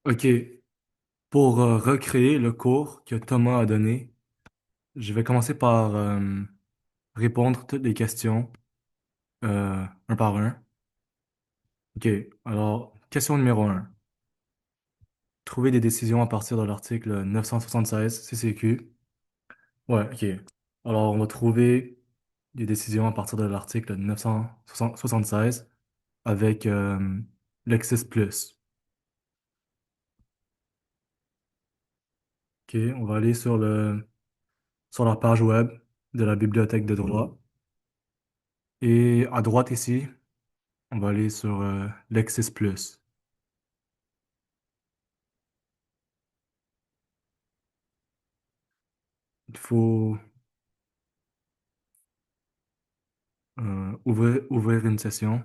OK. Pour recréer le cours que Thomas a donné, je vais commencer par répondre toutes les questions un par un. OK. Alors, question numéro un. Trouver des décisions à partir de l'article 976 CCQ. Ouais, OK. Alors, on va trouver des décisions à partir de l'article 976 avec Lexis Plus. OK. On va aller sur la page web de la bibliothèque de droit. Et à droite ici, on va aller sur Lexis Plus. Il faut ouvrir une session.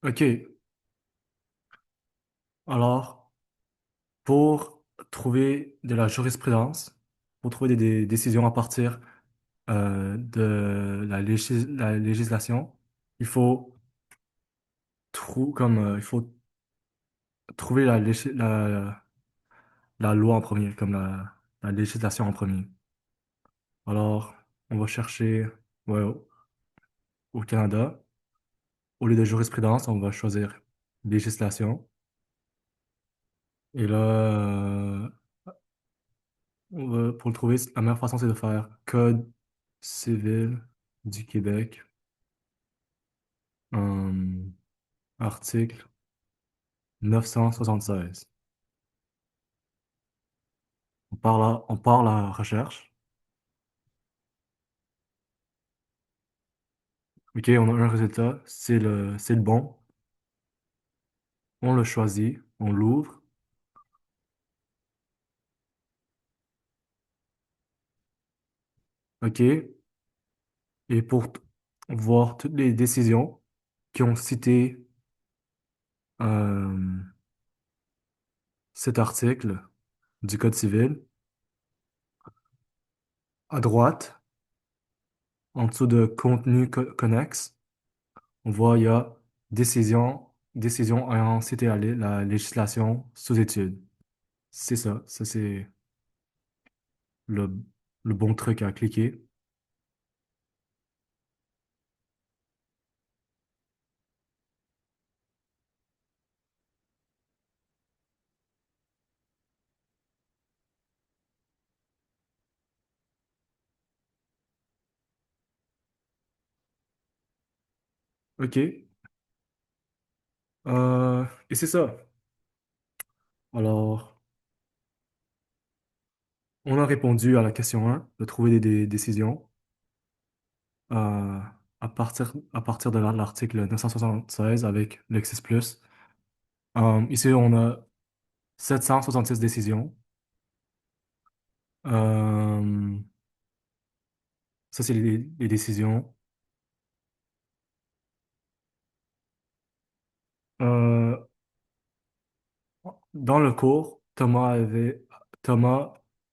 OK. Alors, pour trouver de la jurisprudence, pour trouver des décisions à partir de la législation, il faut, il faut trouver la loi en premier, comme la législation en premier. Alors, on va chercher ouais, au Canada. Au lieu de jurisprudence, on va choisir législation. Et là, pour le trouver, la meilleure façon, c'est de faire Code civil du Québec, euh, article 976. On part la recherche. OK, on a un résultat, c'est le bon. On le choisit, on l'ouvre. OK, et voir toutes les décisions qui ont cité euh, cet article du Code civil, à droite, en dessous de contenu connexe, on voit il y a décision ayant cité la législation sous étude. C'est ça. Ça, c'est le, le bon truc à cliquer. OK. Et c'est ça. Alors, on a répondu à la question un de trouver des décisions euh, à partir de l'article 976 avec Lexis Plus. Ici, on a 766 décisions. Euh, Ça, c'est les décisions. Euh, Dans le cours, Thomas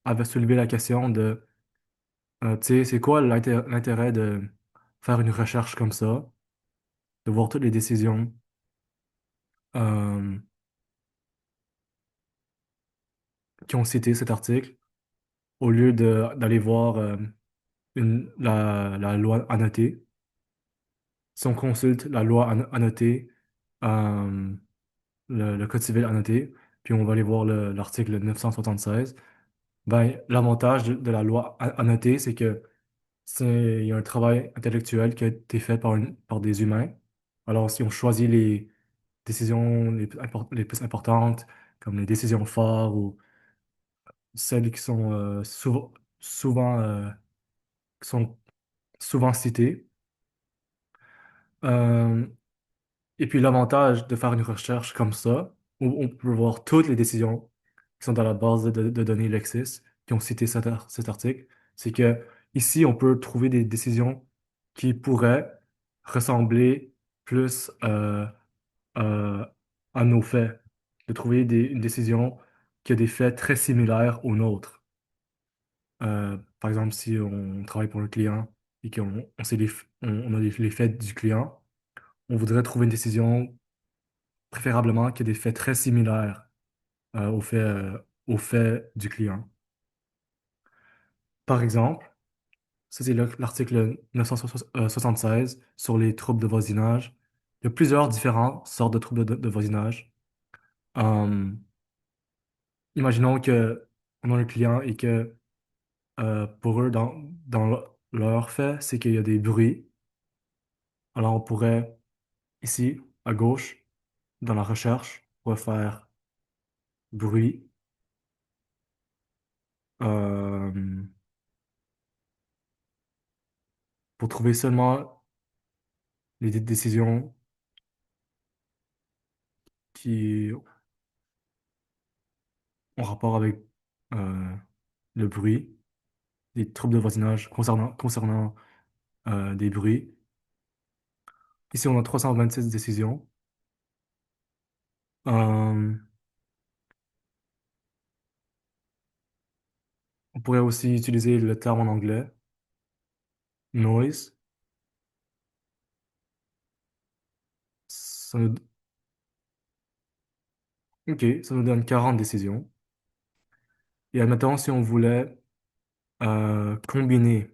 avait soulevé la question de, tu sais, c'est quoi l'intérêt de faire une recherche comme ça, de voir toutes les décisions euh, qui ont cité cet article, au lieu d'aller voir la loi annotée. Si on consulte la loi annotée, euh, le Code civil annoté, puis on va aller voir l'article 976, ben, l'avantage de la loi annotée, c'est que il y a un travail intellectuel qui a été fait par des humains. Alors, si on choisit les décisions les plus importantes, comme les décisions phares ou celles qui sont souvent, qui sont souvent citées, euh, et puis l'avantage de faire une recherche comme ça, où on peut voir toutes les décisions, qui sont dans la base de données Lexis, qui ont cité cet article, c'est que ici, on peut trouver des décisions qui pourraient ressembler plus euh, à nos faits, de trouver une décision qui a des faits très similaires aux nôtres. Par exemple, si on travaille pour le client et qu'on sait on a les faits du client, on voudrait trouver une décision préférablement qui a des faits très similaires aux faits du client. Par exemple, ça c'est l'article 976 sur les troubles de voisinage. Il y a plusieurs différentes sortes de troubles de voisinage. Euh, Imaginons que on a un client et que pour eux, leur fait, c'est qu'il y a des bruits. Alors on pourrait, ici, à gauche, dans la recherche, on va faire bruit euh, pour trouver seulement les décisions qui ont rapport avec euh, le bruit, des troubles de voisinage concernant des bruits. Ici, on a 326 décisions. Euh, on pourrait aussi utiliser le terme en anglais, noise. Ça nous, OK, ça nous donne 40 décisions. Et admettons, si on voulait combiner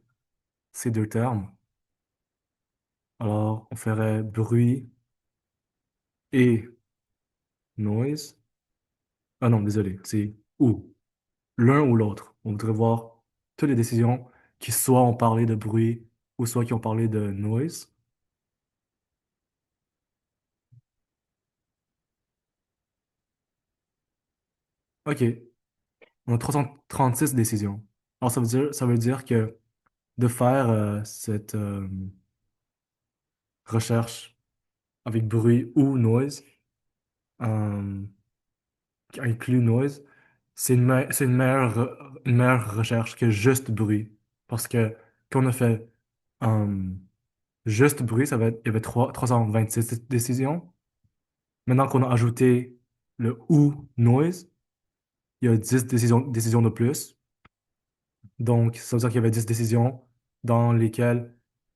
ces deux termes, alors on ferait bruit et noise. Ah non, désolé, c'est ou l'un ou l'autre. On voudrait voir toutes les décisions qui soit ont parlé de bruit ou soit qui ont parlé de noise. OK, on a 336 décisions. Alors ça veut dire que de faire cette recherche avec bruit ou noise, euh, qui inclut noise, c'est une meilleure recherche que juste bruit. Parce que quand on a fait euh, juste bruit, il y avait 326 décisions. Maintenant qu'on a ajouté le ou noise, il y a 10 décisions de plus. Donc, ça veut dire qu'il y avait 10 décisions dans lesquelles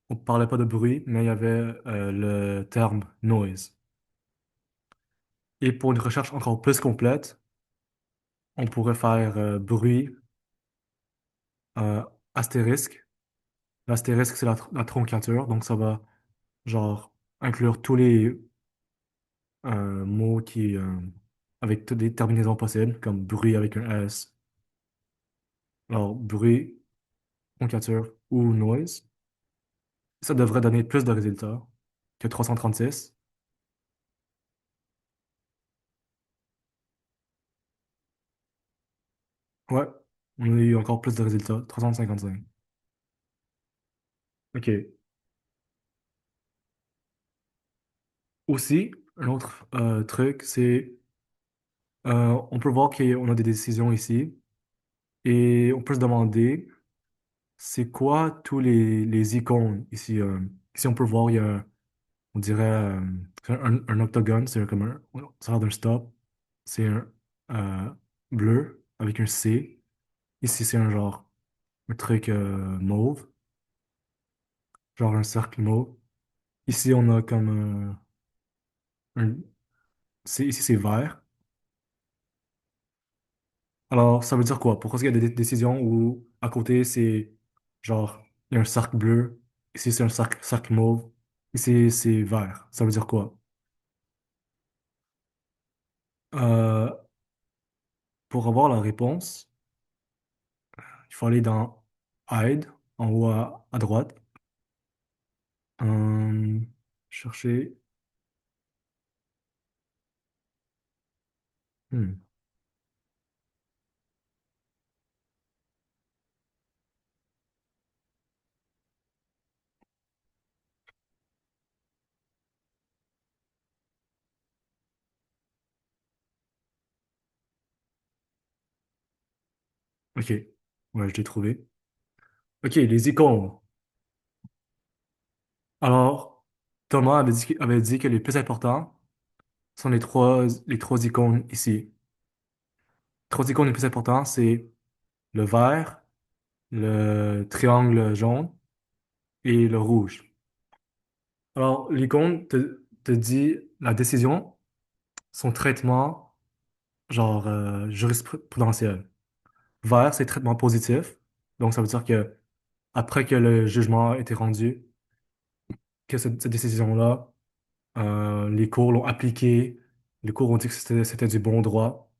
on ne parlait pas de bruit, mais il y avait le terme noise. Et pour une recherche encore plus complète, on pourrait faire bruit euh, astérisque. L'astérisque, c'est la troncature, donc ça va genre inclure tous les mots avec toutes les terminaisons possibles, comme bruit avec un S. Alors, bruit, troncature ou noise. Ça devrait donner plus de résultats que 336. Ouais, on a eu encore plus de résultats, 355. OK. Aussi, un autre truc, c'est on peut voir qu'on a des décisions ici et on peut se demander c'est quoi tous les icônes ici. Ici, on peut voir, il y a, on dirait, c'est un octogone, c'est comme ça a l'air d'un stop. C'est un bleu avec un C. Ici, c'est un truc mauve, genre un cercle mauve. Ici, on a comme un, ici, c'est vert. Alors, ça veut dire quoi? Pourquoi est-ce qu'il y a des décisions où à côté, c'est genre, il y a un cercle bleu, ici, c'est un cercle mauve, ici, c'est vert. Ça veut dire quoi? Euh, pour avoir la réponse, il faut aller dans Hide, en haut à droite. Euh, chercher. Hmm. OK. Ouais, je l'ai trouvé. OK, les icônes. Alors, Thomas avait dit que les plus importants sont les trois icônes ici. Les trois icônes les plus importants, c'est le vert, le triangle jaune et le rouge. Alors, l'icône te dit la décision, son traitement, genre jurisprudentiel. Vert, c'est traitement positif. Donc, ça veut dire que après que le jugement a été rendu, que cette décision-là, les cours l'ont appliquée, les cours ont dit que c'était du bon droit.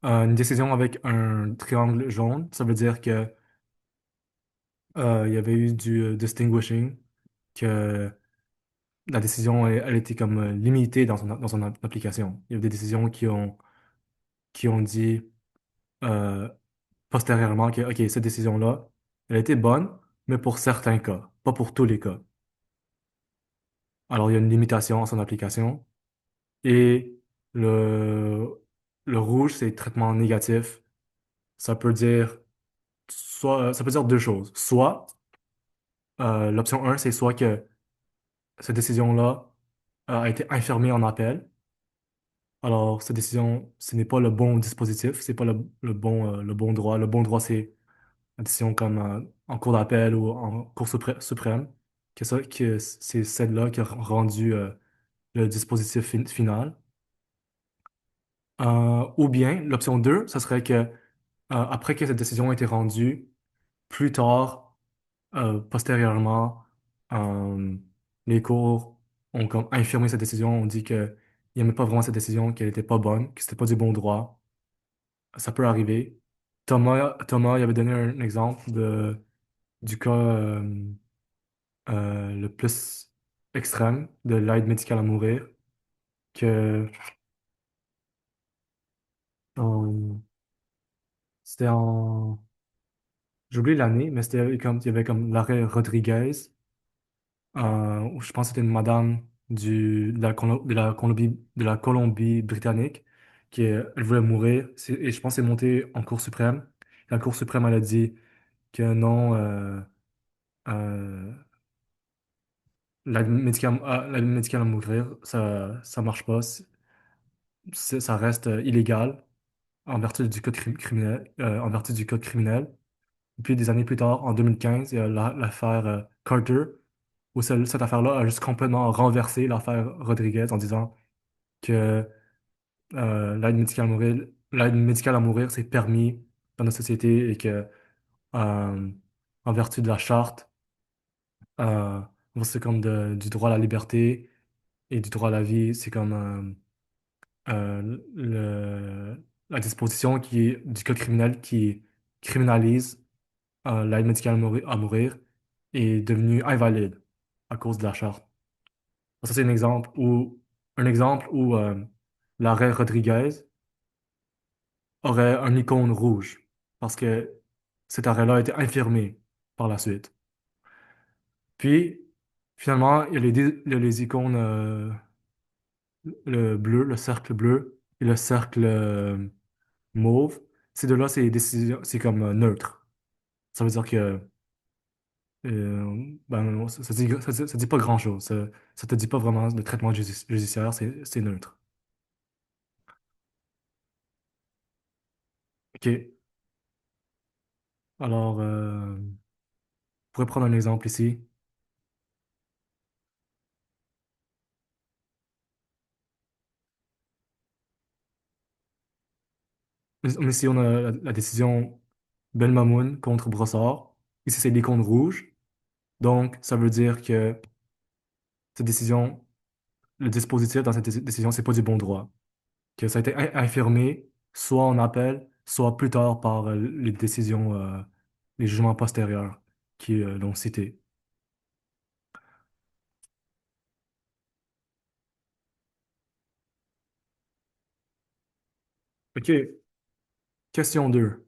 Une décision avec un triangle jaune, ça veut dire que il y avait eu du distinguishing, que la décision, elle était comme limitée dans son application. Il y a des décisions qui ont dit euh, postérieurement que, OK, cette décision-là, elle était bonne, mais pour certains cas, pas pour tous les cas. Alors, il y a une limitation à son application. Et le, le rouge, c'est traitement négatif. Ça peut dire, ça peut dire deux choses. Soit, l'option un c'est soit que cette décision-là a été infirmée en appel. Alors, cette décision, ce n'est pas le bon dispositif, c'est pas le bon droit. Le bon droit, c'est une décision comme en cour d'appel ou en cour suprême, que c'est celle-là qui a rendu le dispositif final. Ou bien, l'option 2 ça serait que après que cette décision a été rendue, plus tard, postérieurement, euh, les cours ont comme infirmé cette décision, on dit qu'ils n'aimaient pas vraiment cette décision, qu'elle n'était pas bonne, que c'était pas du bon droit. Ça peut arriver. Thomas il avait donné un exemple du cas le plus extrême de l'aide médicale à mourir, que euh, c'était en... J'oublie l'année, mais il y avait comme l'arrêt Rodriguez, où je pense que c'était une madame de la Colombie-Britannique elle voulait mourir, et je pense que c'est monté en Cour suprême. La Cour suprême, elle a dit que non, euh, l'aide médicale à mourir, ça marche pas, ça reste illégal en vertu du code criminel, en vertu du code criminel. Et puis des années plus tard, en 2015, il y a l'affaire Carter, où cette affaire-là a juste complètement renversé l'affaire Rodriguez en disant que l'aide médicale à mourir, c'est permis dans notre société et que euh, en vertu de la charte, euh, c'est comme du droit à la liberté et du droit à la vie, c'est comme la disposition du code criminel qui criminalise l'aide médicale à mourir est devenue invalide à cause de la charte. Ça, c'est un exemple où l'arrêt Rodriguez aurait un icône rouge parce que cet arrêt-là a été infirmé par la suite. Puis, finalement, il y a les icônes, le bleu, le cercle bleu et le cercle mauve. Ces deux-là, c'est comme neutre. Ça veut dire que ben, ça dit pas grand-chose. Ça te dit pas vraiment le traitement judiciaire, c'est neutre. OK. Alors, je pourrais prendre un exemple ici. Ici, on a la décision Belmamoun contre Brossard. Ici, c'est l'icône rouge. Donc, ça veut dire que cette décision, le dispositif dans cette décision, c'est pas du bon droit. Que ça a été infirmé, soit en appel, soit plus tard par les décisions, les jugements postérieurs qui l'ont cité. OK. Question 2.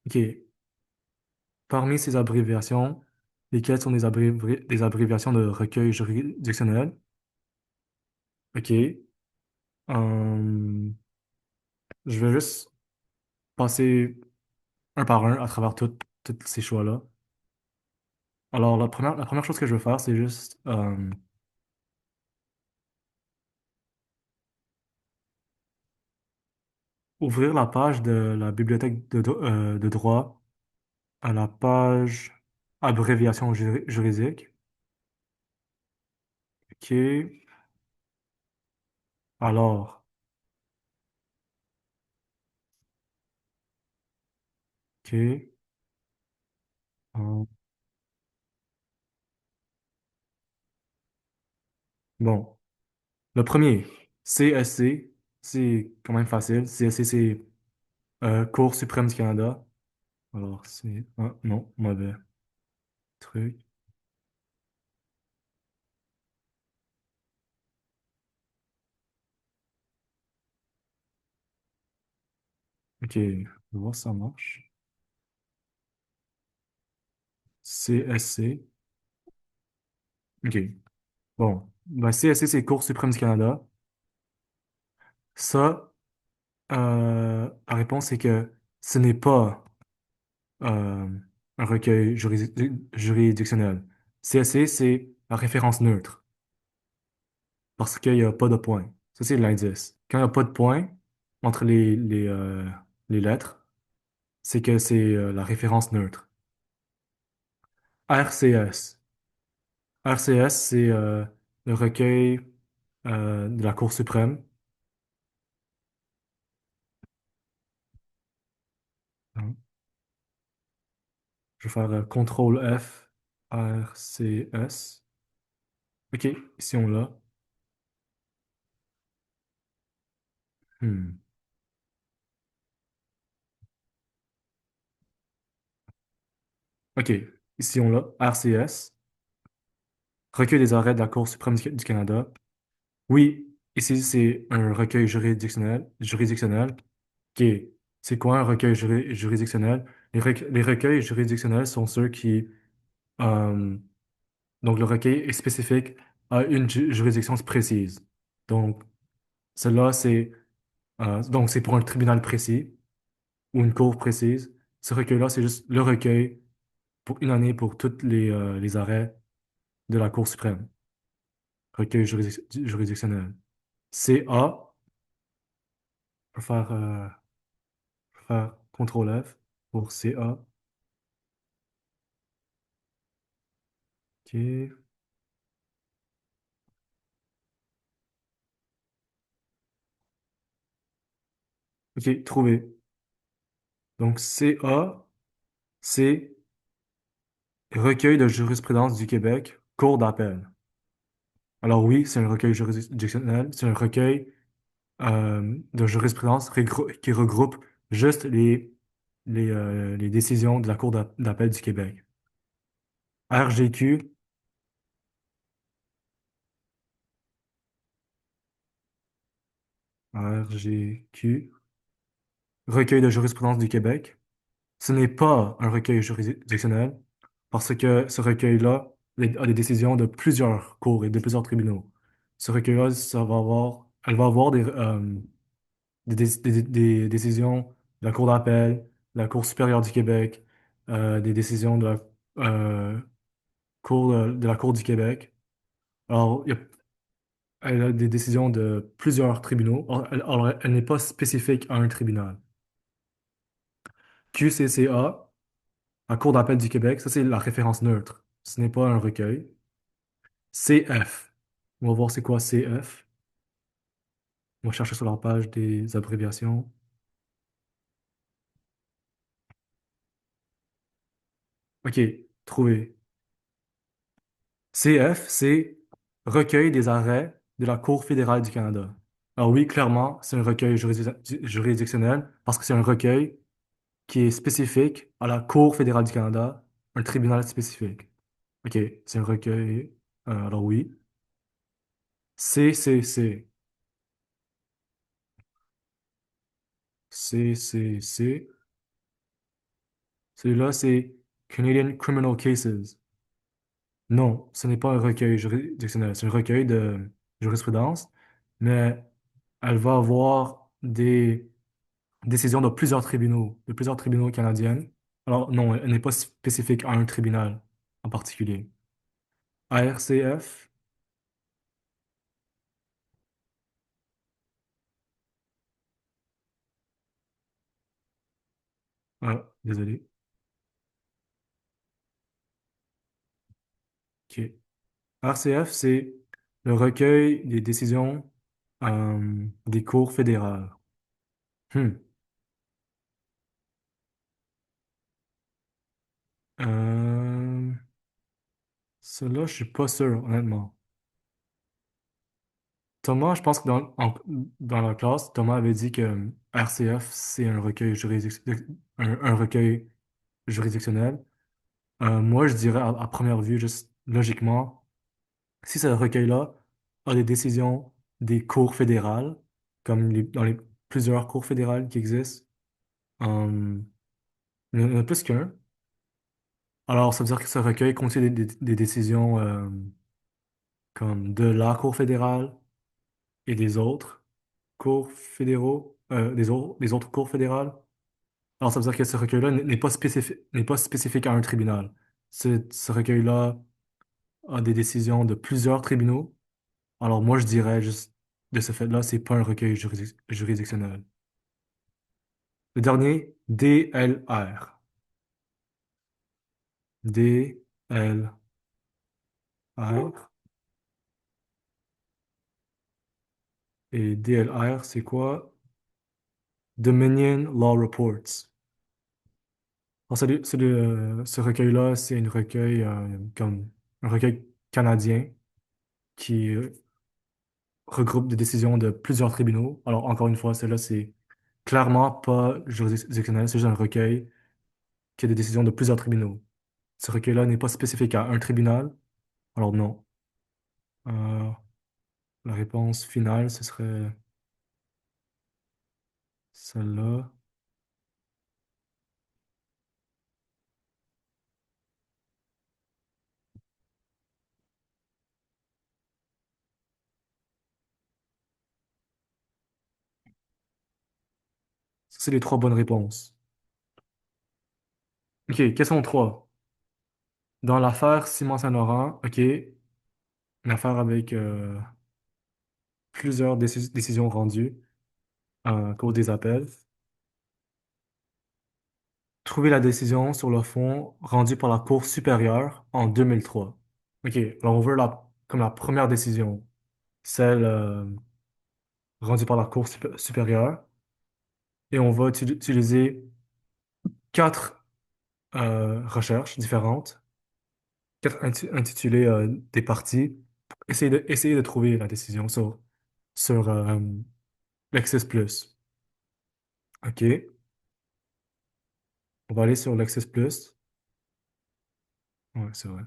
OK. Parmi ces abréviations, lesquelles sont des abréviations de recueil juridictionnel? OK. Hum, Je vais juste passer un par un à travers tous ces choix-là. Alors, la première chose que je veux faire, c'est juste ouvrir la page de la bibliothèque de droit à la page abréviation juridique. OK. Alors, OK. Euh, bon, le premier, CSC, c'est quand même facile. CSC, c'est Cour suprême du Canada. Alors, c'est... Ah, non, mauvais truc. OK, on va voir si ça marche. CSC. OK. Bon, ben, CSC, c'est Cour suprême du Canada. Ça, la réponse, c'est que ce n'est pas euh, un recueil juridictionnel. CSC, c'est la référence neutre, parce qu'il n'y a pas de point. Ça, c'est l'indice. Quand il n'y a pas de point entre les lettres, c'est que c'est la référence neutre. RCS. RCS, c'est le recueil de la Cour suprême. Hein. Je vais faire CTRL F, RCS. OK, ici on l'a. Hmm. OK, ici on l'a. RCS, recueil des arrêts de la Cour suprême du Canada. Oui, ici c'est un recueil juridictionnel. OK, c'est quoi un recueil juridictionnel? Les recueils juridictionnels sont ceux qui... euh, donc le recueil est spécifique à une juridiction précise. Donc, cela, donc c'est pour un tribunal précis ou une cour précise. Ce recueil-là, c'est juste le recueil pour une année pour tous les arrêts de la Cour suprême. Recueil juridictionnel. CA, je vais faire CTRL F pour CA. OK. OK, trouvé. Donc CA, c'est Recueil de jurisprudence du Québec, Cour d'appel. Alors oui, c'est un recueil juridictionnel, c'est un recueil de jurisprudence qui regroupe juste les décisions de la Cour d'appel du Québec. RGQ, RGQ, Recueil de jurisprudence du Québec. Ce n'est pas un recueil juridictionnel parce que ce recueil-là a des décisions de plusieurs cours et de plusieurs tribunaux. Ce recueil-là, elle va avoir des décisions de la Cour d'appel, de la Cour supérieure du Québec, des décisions euh, de la Cour du Québec. Alors, elle a des décisions de plusieurs tribunaux. Alors, elle n'est pas spécifique à un tribunal. QCCA, la Cour d'appel du Québec, ça c'est la référence neutre. Ce n'est pas un recueil. CF. On va voir c'est quoi CF. On va chercher sur leur page des abréviations. OK, trouvé. CF, c'est Recueil des arrêts de la Cour fédérale du Canada. Alors oui, clairement, c'est un recueil juridictionnel parce que c'est un recueil qui est spécifique à la Cour fédérale du Canada, un tribunal spécifique. OK, c'est un recueil. Alors oui. CCC. CCC. Celui-là, c'est Canadian Criminal Cases. Non, ce n'est pas un recueil juridictionnel, c'est un recueil de jurisprudence, mais elle va avoir décision de plusieurs tribunaux canadiens. Alors, non, elle n'est pas spécifique à un tribunal en particulier. ARCF, ah, désolé. OK. RCF, c'est le recueil des décisions des cours fédérales. Hmm. Euh, Cela, je suis pas sûr, honnêtement. Thomas, je pense que dans la classe, Thomas avait dit que RCF, c'est un recueil un recueil juridictionnel. Moi, je dirais à première vue, juste logiquement, si ce recueil-là a des décisions des cours fédérales, comme dans les plusieurs cours fédérales qui existent, euh, il y en a plus qu'un. Alors, ça veut dire que ce recueil contient des décisions comme de la Cour fédérale et des autres cours fédéraux, des autres cours fédérales. Alors, ça veut dire que ce recueil-là n'est pas spécifique à un tribunal. Ce recueil-là a des décisions de plusieurs tribunaux. Alors, moi, je dirais juste de ce fait-là, c'est pas un recueil juridictionnel. Le dernier, DLR. DLR. Et DLR, c'est quoi? Dominion Law Reports. Alors, ce recueil-là, c'est un recueil comme un recueil canadien qui regroupe des décisions de plusieurs tribunaux. Alors, encore une fois, celle-là, c'est clairement pas juridictionnel, c'est juste un recueil qui a des décisions de plusieurs tribunaux. Ce recueil-là n'est pas spécifique à un tribunal, alors non. Euh, la réponse finale, ce serait celle-là. Ça, c'est les trois bonnes réponses. OK, question 3. Dans l'affaire Simon Saint-Laurent, OK, une affaire avec plusieurs décisions rendues à cause des appels. Trouver la décision sur le fond rendue par la Cour supérieure en 2003. OK, alors on veut comme la première décision, celle rendue par la Cour supérieure, et on va utiliser quatre recherches différentes, quatre intitulées des parties, pour essayer de trouver la décision sur Lexis+. OK, on va aller sur Lexis+. Ouais, c'est vrai.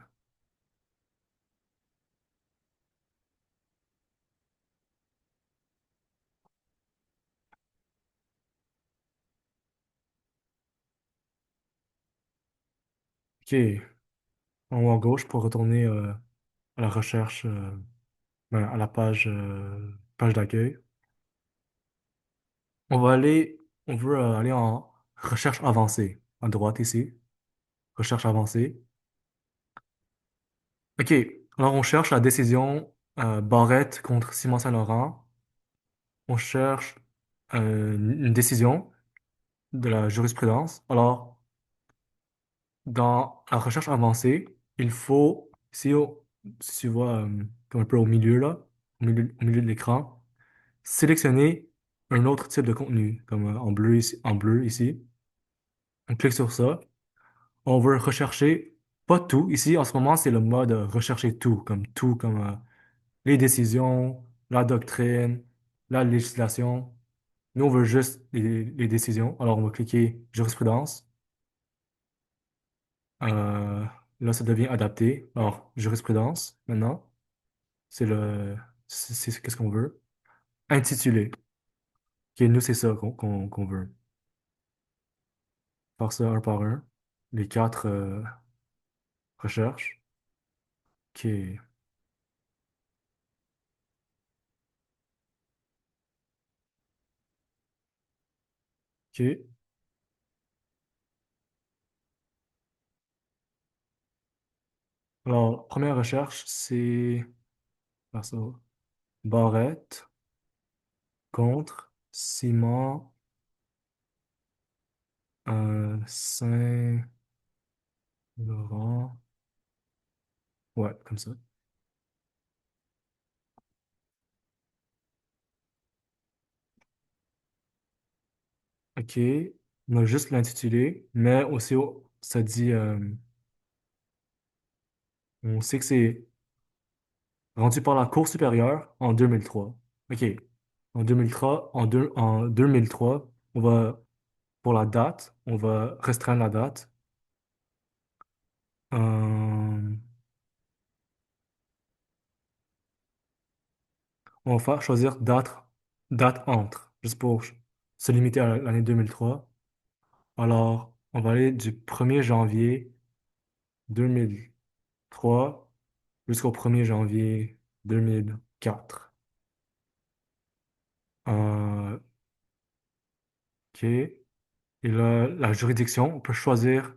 OK, en haut à gauche pour retourner à la recherche, à la page d'accueil. On veut aller en recherche avancée, à droite ici, recherche avancée. OK, alors on cherche la décision Barrette contre Simon Saint-Laurent. On cherche une décision de la jurisprudence. Alors, dans la recherche avancée, il faut, si tu vois comme un peu au milieu là, au milieu de l'écran, sélectionner un autre type de contenu, comme en bleu ici. On clique sur ça. On veut rechercher, pas tout. Ici, en ce moment, c'est le mode rechercher tout, comme les décisions, la doctrine, la législation. Nous, on veut juste les décisions. Alors, on va cliquer jurisprudence. Euh, Là, ça devient adapté. Alors, jurisprudence, maintenant, c'est qu'est-ce qu'on veut? Intitulé. OK, nous, c'est ça qu'on veut. Faire ça un par un. Les quatre recherches. OK. OK. Alors, première recherche, c'est faire ça. Barrette contre Ciment Saint-Laurent. Ouais, comme ça. OK. On a juste l'intitulé, mais aussi, ça dit, on sait que c'est rendu par la Cour supérieure en 2003. OK. En 2003, on va, pour la date, on va restreindre la date. Euh, on va faire choisir date entre, juste pour se limiter à l'année 2003. Alors, on va aller du 1er janvier 2003 jusqu'au 1er janvier 2004. OK. Et là, la juridiction, on peut choisir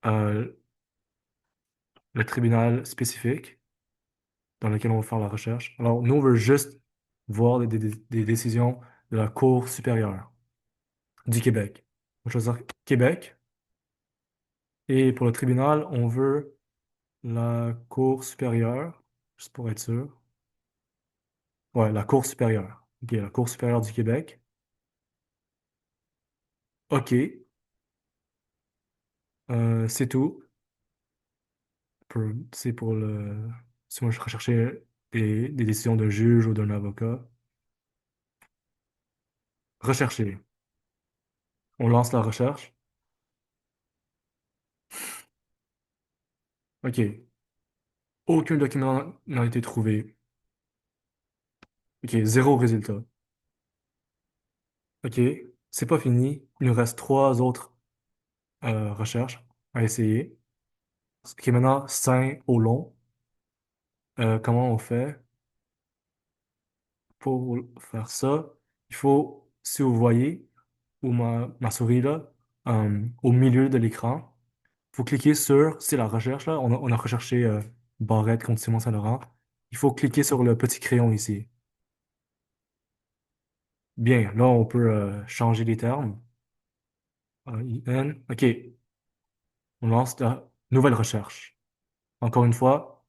euh, le tribunal spécifique dans lequel on va faire la recherche. Alors, nous, on veut juste voir des décisions de la Cour supérieure du Québec. On va choisir Québec. Et pour le tribunal, on veut la Cour supérieure, juste pour être sûr. Ouais, la Cour supérieure. OK, la Cour supérieure du Québec. OK, c'est tout. C'est pour le... Si moi je recherchais des décisions d'un juge ou d'un avocat. Rechercher. On lance la recherche. OK. Aucun document n'a été trouvé. OK, zéro résultat. OK, c'est pas fini. Il nous reste trois autres recherches à essayer. OK, maintenant, sain au long. Comment on fait pour faire ça? Il faut, si vous voyez, où ma souris là, au milieu de l'écran, il faut cliquer sur, c'est la recherche là, on a recherché Barrette contre Simon Saint-Laurent. Il faut cliquer sur le petit crayon ici. Bien, là on peut changer les termes. IN. OK, on lance la nouvelle recherche. Encore une fois,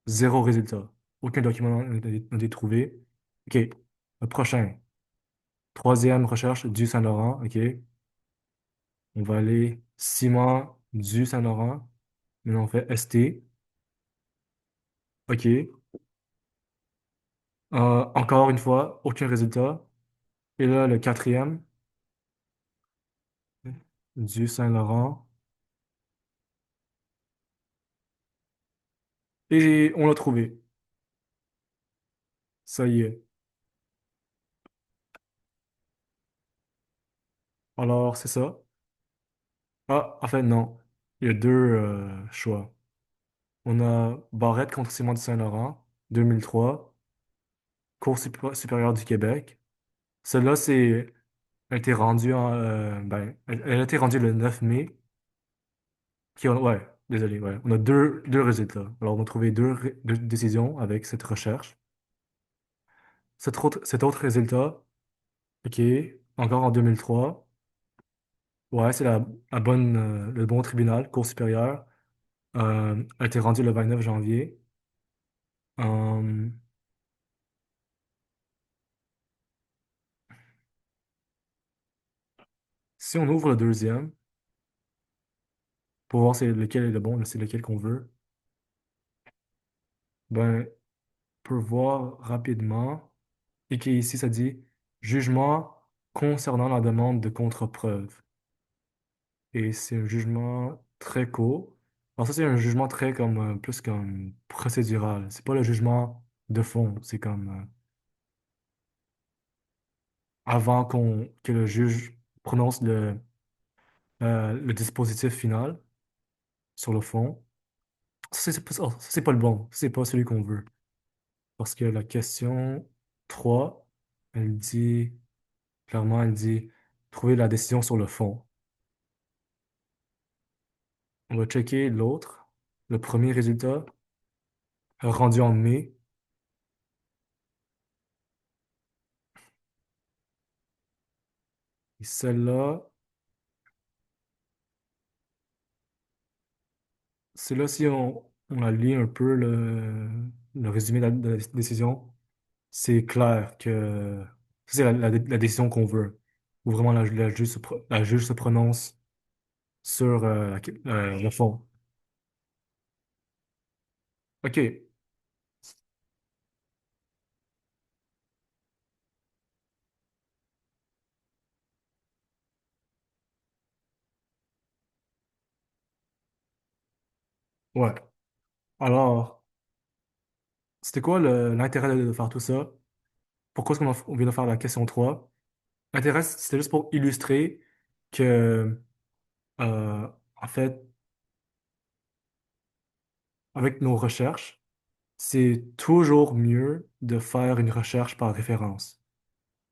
zéro résultat. Aucun document n'a été trouvé. OK, le prochain. Troisième recherche du Saint-Laurent. OK, on va aller ciment du Saint-Laurent. Maintenant on fait ST. OK. Encore une fois, aucun résultat. Et là, le quatrième, du Saint-Laurent. Et on l'a trouvé. Ça y est. Alors, c'est ça. Ah, en fait, non. Il y a deux choix. On a Barrette contre Simon du Saint-Laurent, 2003, supérieure du Québec. Celle-là, elle a été rendue elle a été rendue le 9 mai. Ouais, désolé, ouais. On a deux résultats. Alors, on a trouvé deux décisions avec cette recherche. Cet autre résultat, OK, encore en 2003. Ouais, c'est le bon tribunal, Cour supérieure. A été rendu le 29 janvier. Euh, si on ouvre le deuxième, pour voir c'est lequel est le bon, c'est lequel qu'on veut, ben, on peut voir rapidement. Et ici, ça dit jugement concernant la demande de contre-preuve. Et c'est un jugement très court. Alors ça, c'est un jugement très plus comme procédural. C'est pas le jugement de fond. C'est comme avant que le juge prononce le dispositif final sur le fond. Ça, c'est pas le bon. C'est pas celui qu'on veut. Parce que la question 3 elle dit, clairement, elle dit. trouver la décision sur le fond. On va checker l'autre, le premier résultat, rendu en mai. Et celle-là, c'est là si on la lit un peu le résumé de la décision, c'est clair que c'est la décision qu'on veut. Où vraiment la juge se prononce sur le fond. OK, ouais. Alors, c'était quoi l'intérêt de faire tout ça? Pourquoi est-ce on vient de faire la question 3? L'intérêt, c'était juste pour illustrer que, euh, en fait, avec nos recherches, c'est toujours mieux de faire une recherche par référence.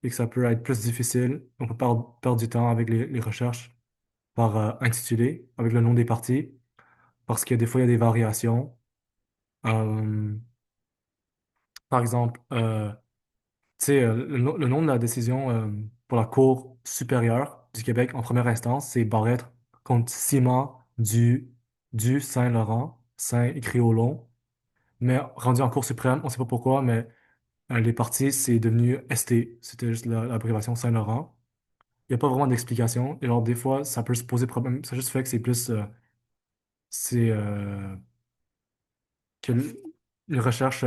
Et que ça peut être plus difficile. On peut perdre du temps avec les recherches par intitulé, avec le nom des parties, parce que des fois, il y a des variations. Euh, Par exemple, tu sais, le nom de la décision pour la Cour supérieure du Québec en première instance, c'est Barrette contre Ciment du Saint-Laurent, Saint écrit au long. Mais rendu en Cour suprême, on ne sait pas pourquoi, mais les parties, c'est devenu ST. C'était juste l'abréviation Saint-Laurent. Il n'y a pas vraiment d'explication. Et alors, des fois, ça peut se poser problème. Ça juste fait que c'est plus. C'est que une recherche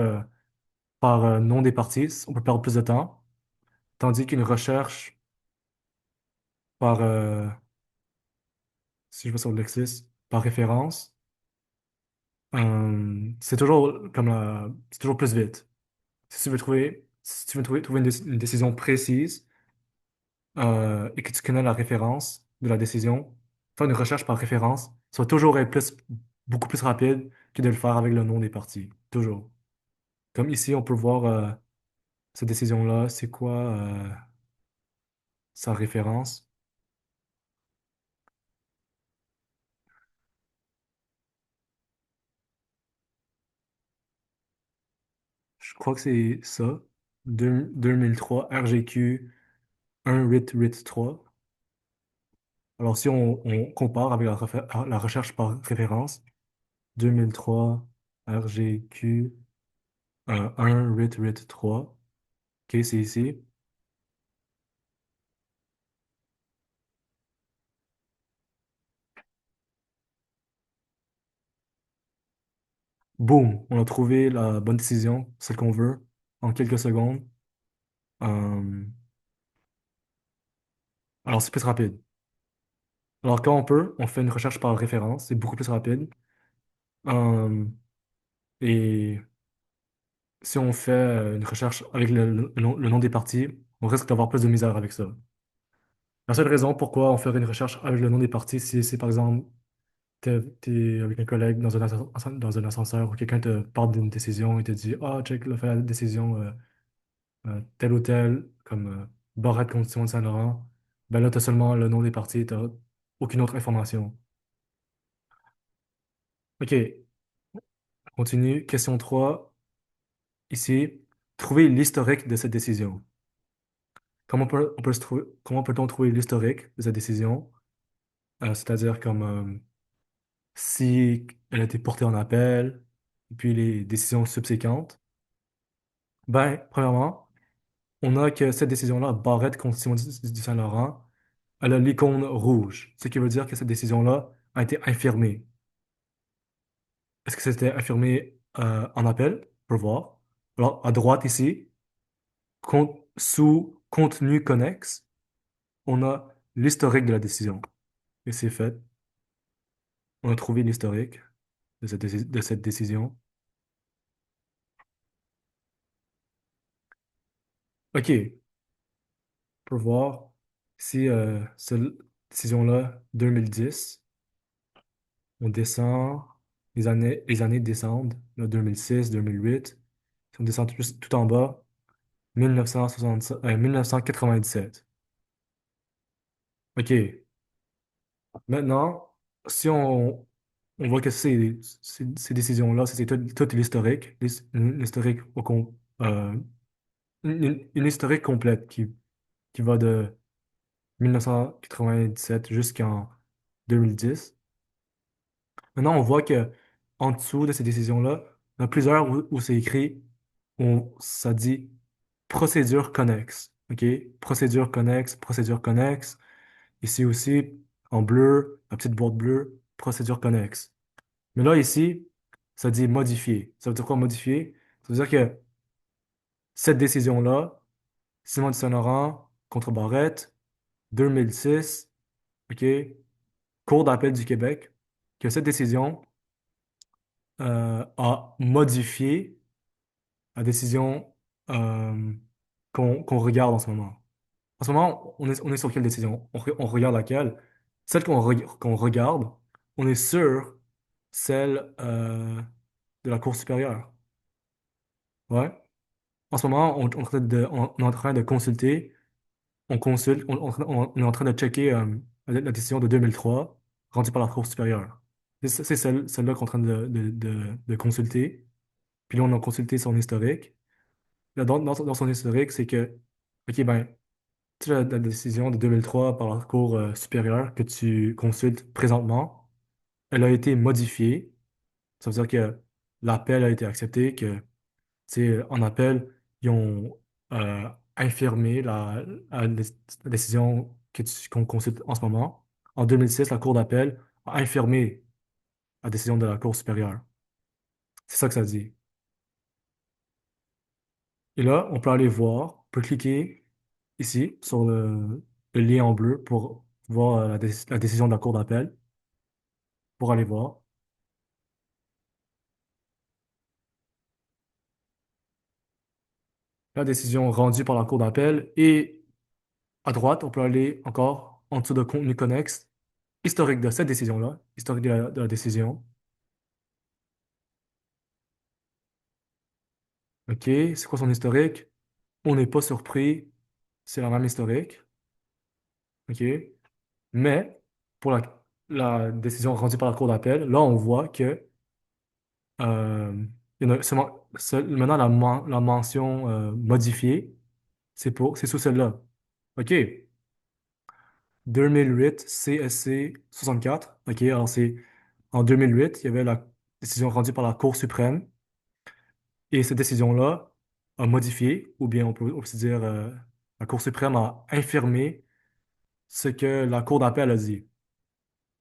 par nom des parties, on peut perdre plus de temps. Tandis qu'une recherche par, si je vais sur le Lexis, par référence, c'est toujours c'est toujours plus vite. Si tu veux trouver une décision précise et que tu connais la référence de la décision, faire une recherche par référence, ça va toujours être beaucoup plus rapide que de le faire avec le nom des parties. Toujours. Comme ici, on peut voir cette décision-là, c'est quoi sa référence. Je crois que c'est ça. 2003 RGQ 1883. Alors, si on compare avec la recherche par référence, 2003 RGQ 1883, OK, c'est ici. Boum, on a trouvé la bonne décision, celle qu'on veut, en quelques secondes. Euh, alors, c'est plus rapide. Alors, quand on peut, on fait une recherche par référence, c'est beaucoup plus rapide. Euh, et si on fait une recherche avec le nom des parties, on risque d'avoir plus de misère avec ça. La seule raison pourquoi on ferait une recherche avec le nom des parties, c'est par exemple, t'es avec un collègue dans un ascenseur où quelqu'un te parle d'une décision et te dit, ah, check, là, fait la décision telle ou telle, comme Barrette contre Simon de Saint-Laurent. Ben là, t'as seulement le nom des parties, t'as aucune autre information. OK, on continue. Question 3 ici. Trouver l'historique de cette décision. Comment peut-on trouver l'historique de cette décision? C'est-à-dire comme si elle a été portée en appel, et puis les décisions subséquentes. Ben, premièrement, on a que cette décision-là, Barrette contre Simon du Saint-Laurent, elle a l'icône rouge, ce qui veut dire que cette décision-là a été infirmée. Est-ce que c'était infirmé en appel? On peut voir. Alors, à droite ici, sous contenu connexe, on a l'historique de la décision. Et c'est fait. On a trouvé l'historique de cette décision. OK, on peut voir si cette décision-là, 2010, on descend, les années descendent, là, 2006, 2008. Si on descend tout en bas, 1997, 1997. OK. Maintenant, si on voit que ces décisions-là, c'est tout l'historique, l'historique une historique complète qui va de 1997 jusqu'en 2010. Maintenant, on voit que en dessous de ces décisions-là, il y en a plusieurs où c'est écrit, où ça dit procédure connexe. OK? Procédure connexe. Ici aussi, en bleu, la petite boîte bleue, procédure connexe. Mais là, ici, ça dit modifier. Ça veut dire quoi modifier? Ça veut dire que cette décision-là, Simon de Saint-Laurent contre Barrette, 2006, OK? Cour d'appel du Québec, que cette décision a modifié la décision qu'on regarde en ce moment. En ce moment, on est sur quelle décision? On regarde laquelle? Celle qu'on regarde, on est sur celle de la Cour supérieure. Ouais. En ce moment, on est en train on est en train de consulter, on consulte, on est en train de checker la décision de 2003 rendue par la Cour supérieure. C'est celle-là qu'on est en train de consulter. Puis là, on a consulté son historique. Là, dans son historique, c'est que, OK, ben, tu sais, la décision de 2003 par la Cour supérieure que tu consultes présentement, elle a été modifiée. Ça veut dire que l'appel a été accepté, que, tu sais, en appel, ils ont infirmé la décision qu'on consulte en ce moment. En 2006, la Cour d'appel a infirmé la décision de la Cour supérieure. C'est ça que ça dit. Et là, on peut aller voir, on peut cliquer ici sur le lien en bleu pour voir la décision de la Cour d'appel, pour aller voir la décision rendue par la Cour d'appel. Et à droite, on peut aller encore en dessous de contenu connexe, historique de cette décision-là, historique de la décision. OK, c'est quoi son historique? On n'est pas surpris, c'est la même historique. OK, mais pour la décision rendue par la Cour d'appel, là, on voit que il y en a maintenant la mention modifiée, c'est sous celle-là. OK. 2008 CSC 64. OK. Alors, c'est en 2008, il y avait la décision rendue par la Cour suprême. Et cette décision-là a modifié, ou bien on peut aussi dire la Cour suprême a infirmé ce que la Cour d'appel a dit.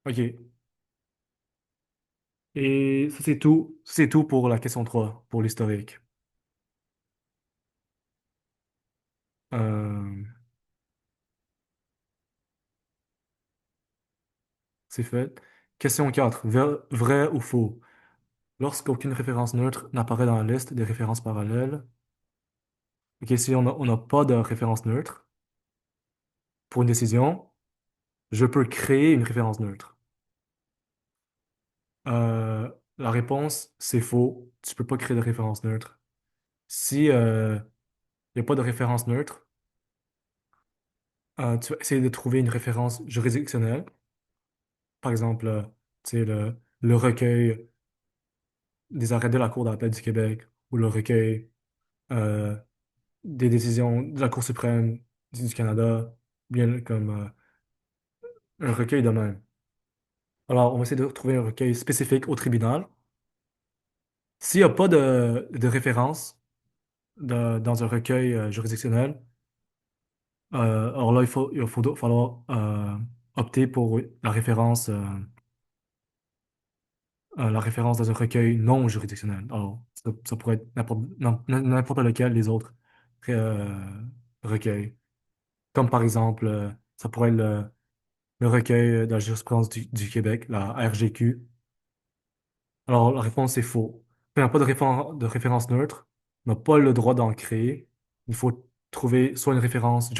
OK. Et ça, c'est tout. C'est tout pour la question 3 pour l'historique. Euh, c'est fait. Question 4. Vrai ou faux? Lorsqu'aucune référence neutre n'apparaît dans la liste des références parallèles, ok, si on n'a pas de référence neutre pour une décision, je peux créer une référence neutre. La réponse, c'est faux. Tu peux pas créer de référence neutre. Si il n'y a pas de référence neutre, tu vas essayer de trouver une référence juridictionnelle. Par exemple, tu sais, le recueil des arrêts de la Cour d'appel du Québec ou le recueil euh, des décisions de la Cour suprême du Canada, bien comme un recueil de même. Alors, on va essayer de trouver un recueil spécifique au tribunal. S'il n'y a pas de référence dans un recueil juridictionnel, alors là, falloir opter pour la référence dans un recueil non juridictionnel. Alors, ça pourrait être n'importe lequel des autres euh, recueils. Comme par exemple, ça pourrait être le recueil de la jurisprudence du Québec, la RGQ. Alors, la réponse est faux. Il n'y a pas de référence neutre. On n'a pas le droit d'en créer. Il faut trouver soit une référence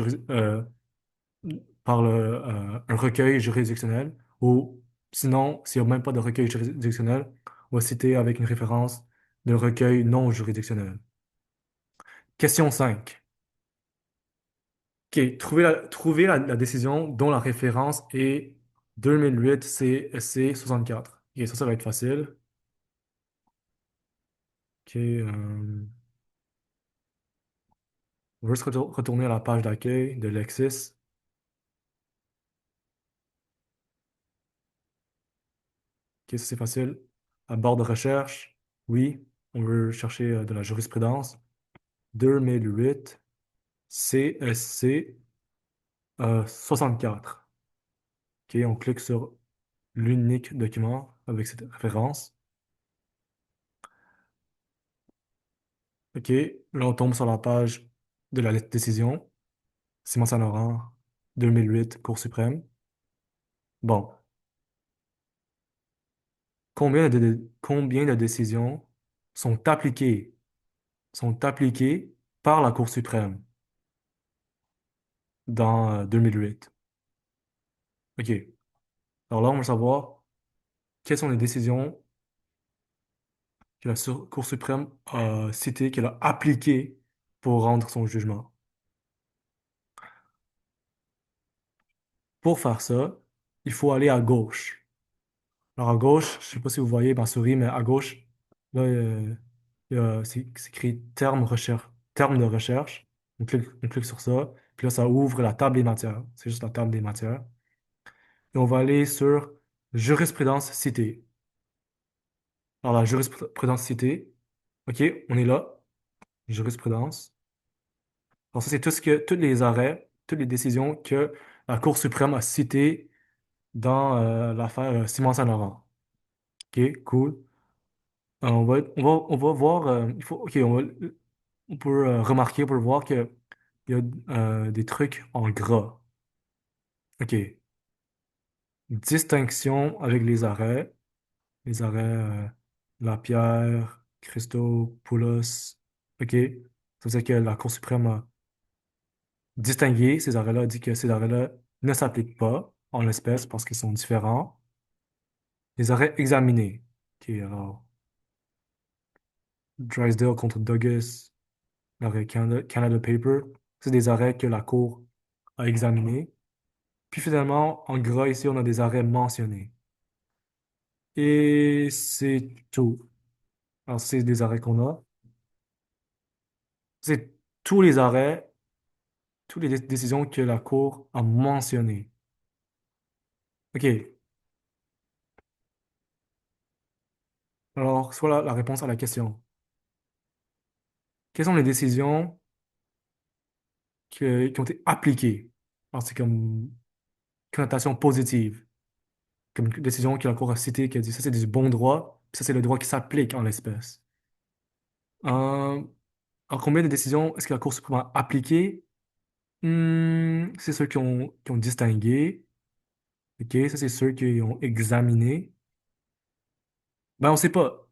par un recueil juridictionnel ou sinon, s'il n'y a même pas de recueil juridictionnel, on va citer avec une référence de recueil non juridictionnel. Question 5. OK, trouver la décision dont la référence est 2008 CSC 64. OK, ça va être facile. OK, on va juste retourner à la page d'accueil de Lexis. OK, ça c'est facile. À barre de recherche, oui, on veut chercher de la jurisprudence. 2008 CSC 64. OK, on clique sur l'unique document avec cette référence. OK, là on tombe sur la page de la lettre décision. Simon Saint-Laurent, 2008, Cour suprême. Bon, combien de décisions sont appliquées par la Cour suprême dans 2008? OK. Alors là, on veut savoir quelles sont les décisions que la Cour suprême a citées, qu'elle a appliquées pour rendre son jugement. Pour faire ça, il faut aller à gauche. Alors à gauche, je ne sais pas si vous voyez ma souris, mais à gauche, là, c'est écrit terme de recherche. On clique sur ça. Puis là, ça ouvre la table des matières. C'est juste la table des matières. Et on va aller sur jurisprudence citée. Alors la jurisprudence citée, OK, on est là. Jurisprudence. Alors ça, c'est tous les arrêts, toutes les décisions que la Cour suprême a citées dans l'affaire Simon Saint-Laurent. OK, cool. On va voir, OK, on peut remarquer, on peut voir qu'il y a des trucs en gras. OK. Distinction avec les arrêts Lapierre, Christopoulos. OK. Ça veut dire que la Cour suprême a distingué ces arrêts-là, dit que ces arrêts-là ne s'appliquent pas en l'espèce parce qu'ils sont différents. Les arrêts examinés. OK, alors, Drysdale contre Douglas, l'arrêt Canada Paper. C'est des arrêts que la Cour a examinés. Puis finalement, en gras, ici, on a des arrêts mentionnés. Et c'est tout. Alors, c'est des arrêts qu'on a. C'est tous les arrêts, toutes les décisions que la Cour a mentionnées. OK. Alors, soit la réponse à la question. Quelles sont les décisions qui ont été appliquées? Alors, c'est comme connotation positive. Comme une décision que la Cour a citée, qui a dit ça, c'est du bon droit, puis ça, c'est le droit qui s'applique en l'espèce. Euh, alors, combien de décisions est-ce que la Cour suprême a appliquées? C'est ceux qui ont distingué. OK, ça, c'est ceux qui ont examiné. Ben, on ne sait pas.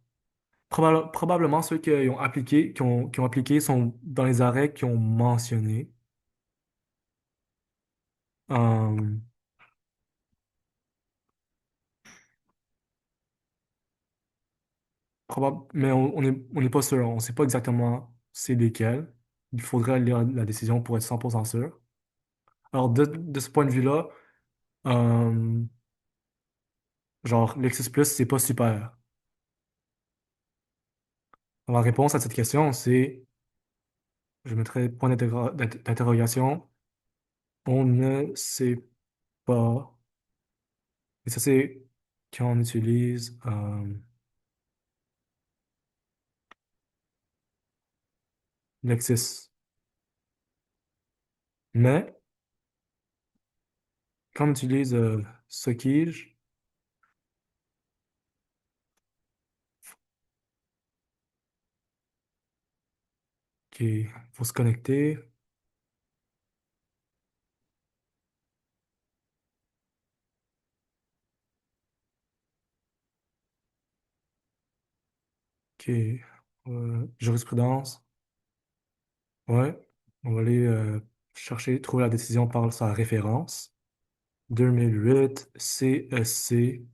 Probablement ceux qui ont appliqué, qui ont appliqué sont dans les arrêts qui ont mentionné. Euh, mais on n'est pas sûr. On ne sait pas exactement c'est lesquels. Il faudrait lire la décision pour être 100% sûr. Alors, de ce point de vue-là, euh, genre, Lexis Plus, c'est pas super. La réponse à cette question, c'est, je mettrai point d'interrogation. On ne sait pas. Et ça, c'est quand on utilise Lexis. Mais quand on utilise Sockige, il faut se connecter. OK. Jurisprudence. Ouais. On va aller chercher, trouver la décision par sa référence. 2008, CSC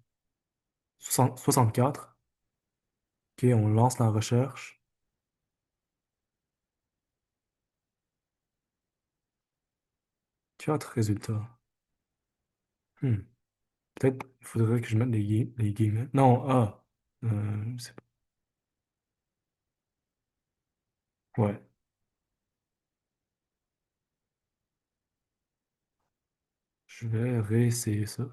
64. OK, on lance la recherche. Quatre résultats. Hmm. Peut-être il faudrait que je mette les guillemets. Non, ah. C'est Ouais, je vais réessayer ça.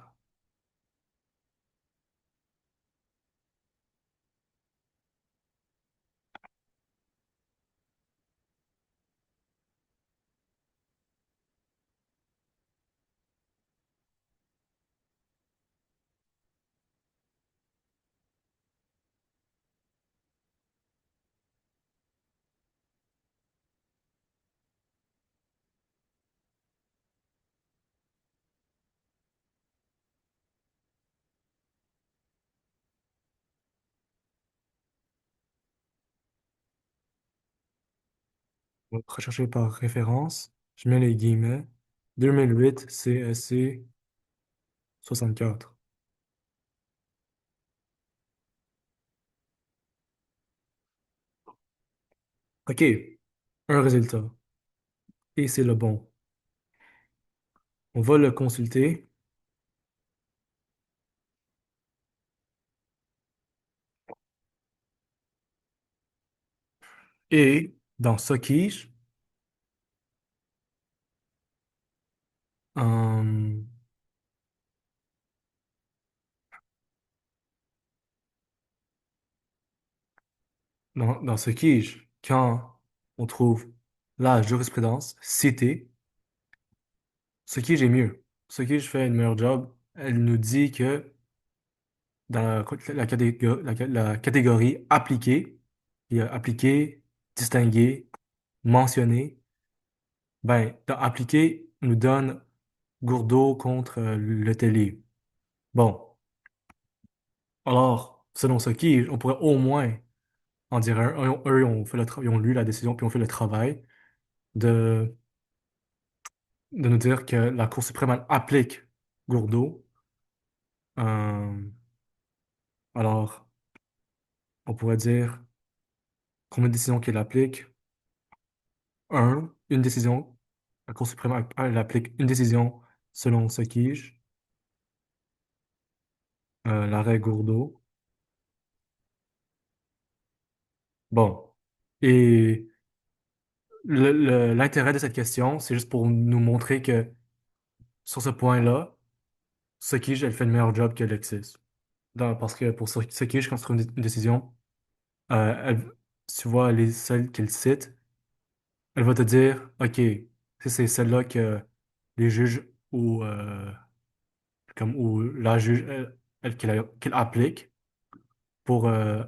Donc, rechercher par référence, je mets les guillemets. 2008 CSC 64. OK, un résultat. Et c'est le bon. On va le consulter. Et dans Sockige, euh, dans Sockige, quand on trouve la jurisprudence citée, Sockige est mieux. Sockige fait une meilleure job. Elle nous dit que dans la catégorie appliquée, il y a appliqué, distingué, mentionné. Ben, dans appliqué, nous donne Gourdeau contre le télé. Bon, alors, selon Sockige, on pourrait au moins en dire un. Eux, ils ont fait ils ont lu la décision, puis ont fait le travail de, de nous dire que la Cour suprême elle applique Gourdeau. Euh, alors, on pourrait dire combien de décisions qu'elle applique? Un, une décision. La Cour suprême, elle applique une décision selon Sockige, l'arrêt Gourdeau. Bon. Et l'intérêt de cette question, c'est juste pour nous montrer que sur ce point-là, Sockige, elle fait le meilleur job que Lexis. Parce que pour Sockige, quand tu trouves une décision, elle, tu vois les celles qu'elle cite, elle va te dire, OK, si c'est celle-là que les juges ou la juge qu'elle applique pour euh,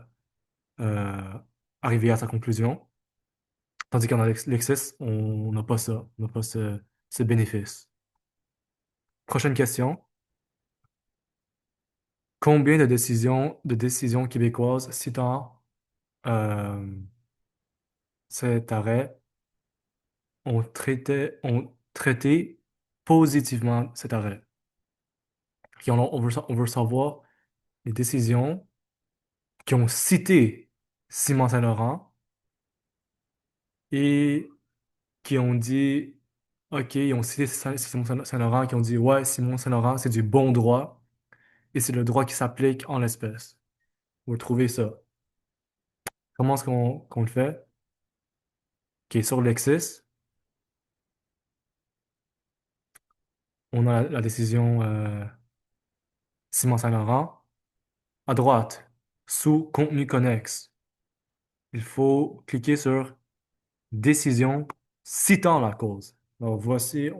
arriver à sa conclusion. Tandis qu'en Lexis, on n'a pas ça, on n'a pas ce bénéfice. Prochaine question. Combien de décisions québécoises citant euh, cet arrêt ont traité positivement cet arrêt? Puis on veut savoir les décisions qui ont cité Simon Saint-Laurent et qui ont dit, OK, ils ont cité Simon Saint-Laurent, qui ont dit, ouais, Simon Saint-Laurent, c'est du bon droit et c'est le droit qui s'applique en l'espèce. Vous trouvez ça? Comment est-ce qu'on le fait? OK, sur Lexis, on a la décision Simon Saint-Laurent. À droite, sous contenu connexe, il faut cliquer sur décision citant la cause. Alors voici,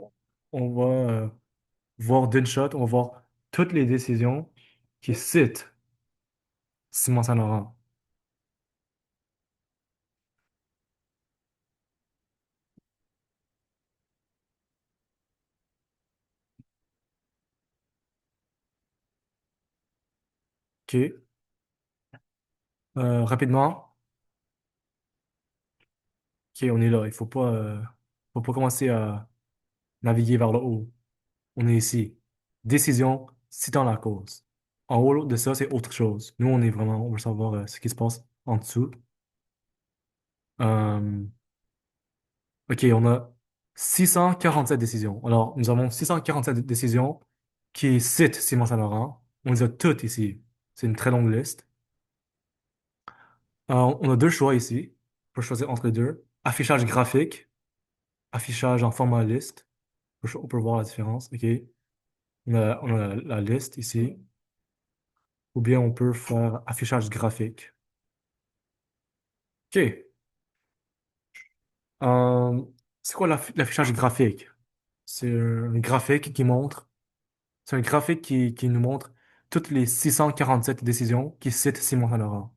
on va voir d'une shot, on va voir toutes les décisions qui citent Simon Saint-Laurent. OK. Rapidement, OK, on est là. Il faut pas commencer à naviguer vers le haut. On est ici. Décision citant la cause. En haut de ça, c'est autre chose. Nous, on veut savoir ce qui se passe en dessous. Euh, OK, on a. 647 décisions. Alors, nous avons 647 décisions qui citent Simon Saint-Laurent. On les a toutes ici. C'est une très longue liste. Alors, on a deux choix ici. On peut choisir entre les deux. Affichage graphique, affichage en format liste. On peut voir la différence. OK. On a la liste ici. Ou bien on peut faire affichage graphique. OK. Euh, c'est quoi l'affichage graphique? C'est un graphique qui montre. C'est un graphique qui nous montre toutes les 647 décisions qui citent Simon Saint-Laurent.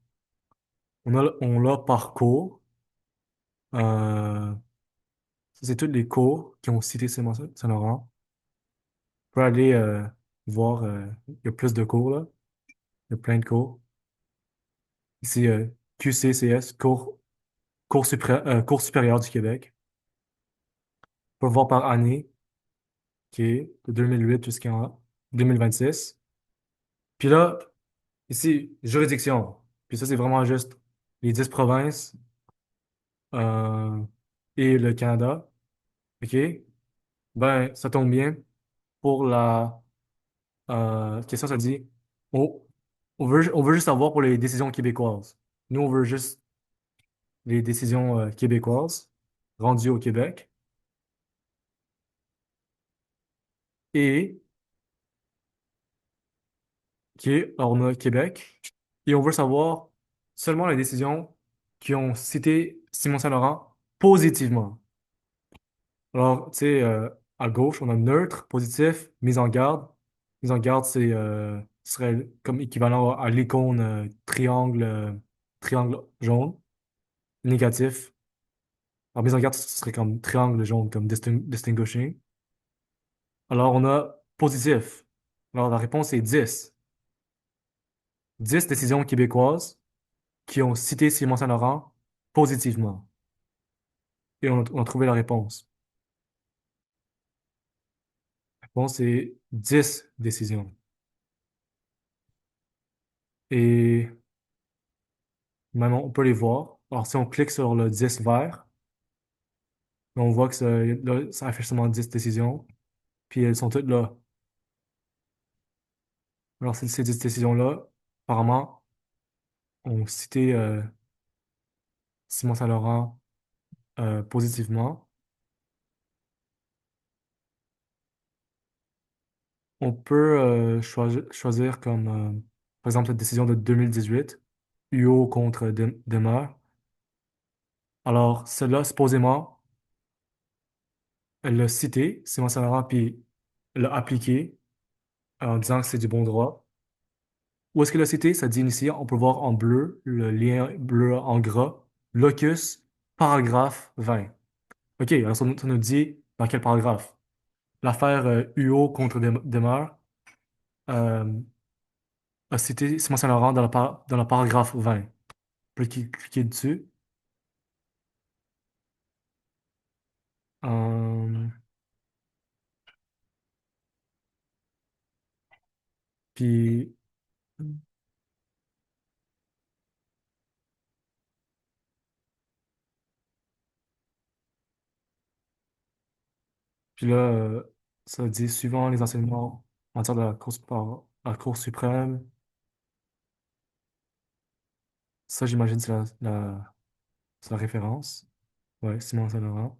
On l'a par cours. Euh, c'est tous les cours qui ont cité Simon Saint-Laurent. On peut aller voir, il y a plus de cours là. Il y a plein de cours. Ici, QCCS, cours supérieur du Québec. On peut voir par année, qui est de 2008 jusqu'en 2026. Puis là, ici, juridiction. Puis ça, c'est vraiment juste les 10 provinces euh, et le Canada. OK? Ben, ça tombe bien. Pour la question, ça dit, on, on veut juste savoir pour les décisions québécoises. Nous, on veut juste les décisions québécoises rendues au Québec. Et, OK, alors on a Québec. Et on veut savoir seulement les décisions qui ont cité Simon Saint-Laurent positivement. Alors, tu sais, à gauche, on a neutre, positif, mise en garde. Mise en garde, ce serait comme équivalent à l'icône triangle jaune. Négatif. Alors, mise en garde, ce serait comme triangle jaune, comme distinguishing. Alors, on a positif. Alors, la réponse est 10. 10 décisions québécoises qui ont cité Simon Saint-Laurent positivement. Et on a trouvé la réponse. La réponse est 10 décisions. Et maintenant, on peut les voir. Alors, si on clique sur le 10 vert, on voit que là, ça affiche seulement 10 décisions. Puis elles sont toutes là. Alors, ces 10 décisions-là, apparemment, ont cité Simon Saint-Laurent positivement. On peut choisir comme, par exemple, la décision de 2018, UO contre Demeure. Alors, celle-là, supposément, elle l'a cité, Simon Saint-Laurent, puis elle l'a appliqué en disant que c'est du bon droit. Où est-ce qu'elle l'a cité? Ça dit ici, on peut voir en bleu, le lien bleu en gras, locus, paragraphe 20. OK, alors ça nous dit dans quel paragraphe? L'affaire UO contre Demeure euh, a cité Simon Saint-Laurent dans le paragraphe 20. On peut cliquer dessus. Euh, puis, puis là, ça dit suivant les enseignements en matière de la Cour suprême. Ça, j'imagine, c'est la référence. Ouais, Simon Saint-Laurent.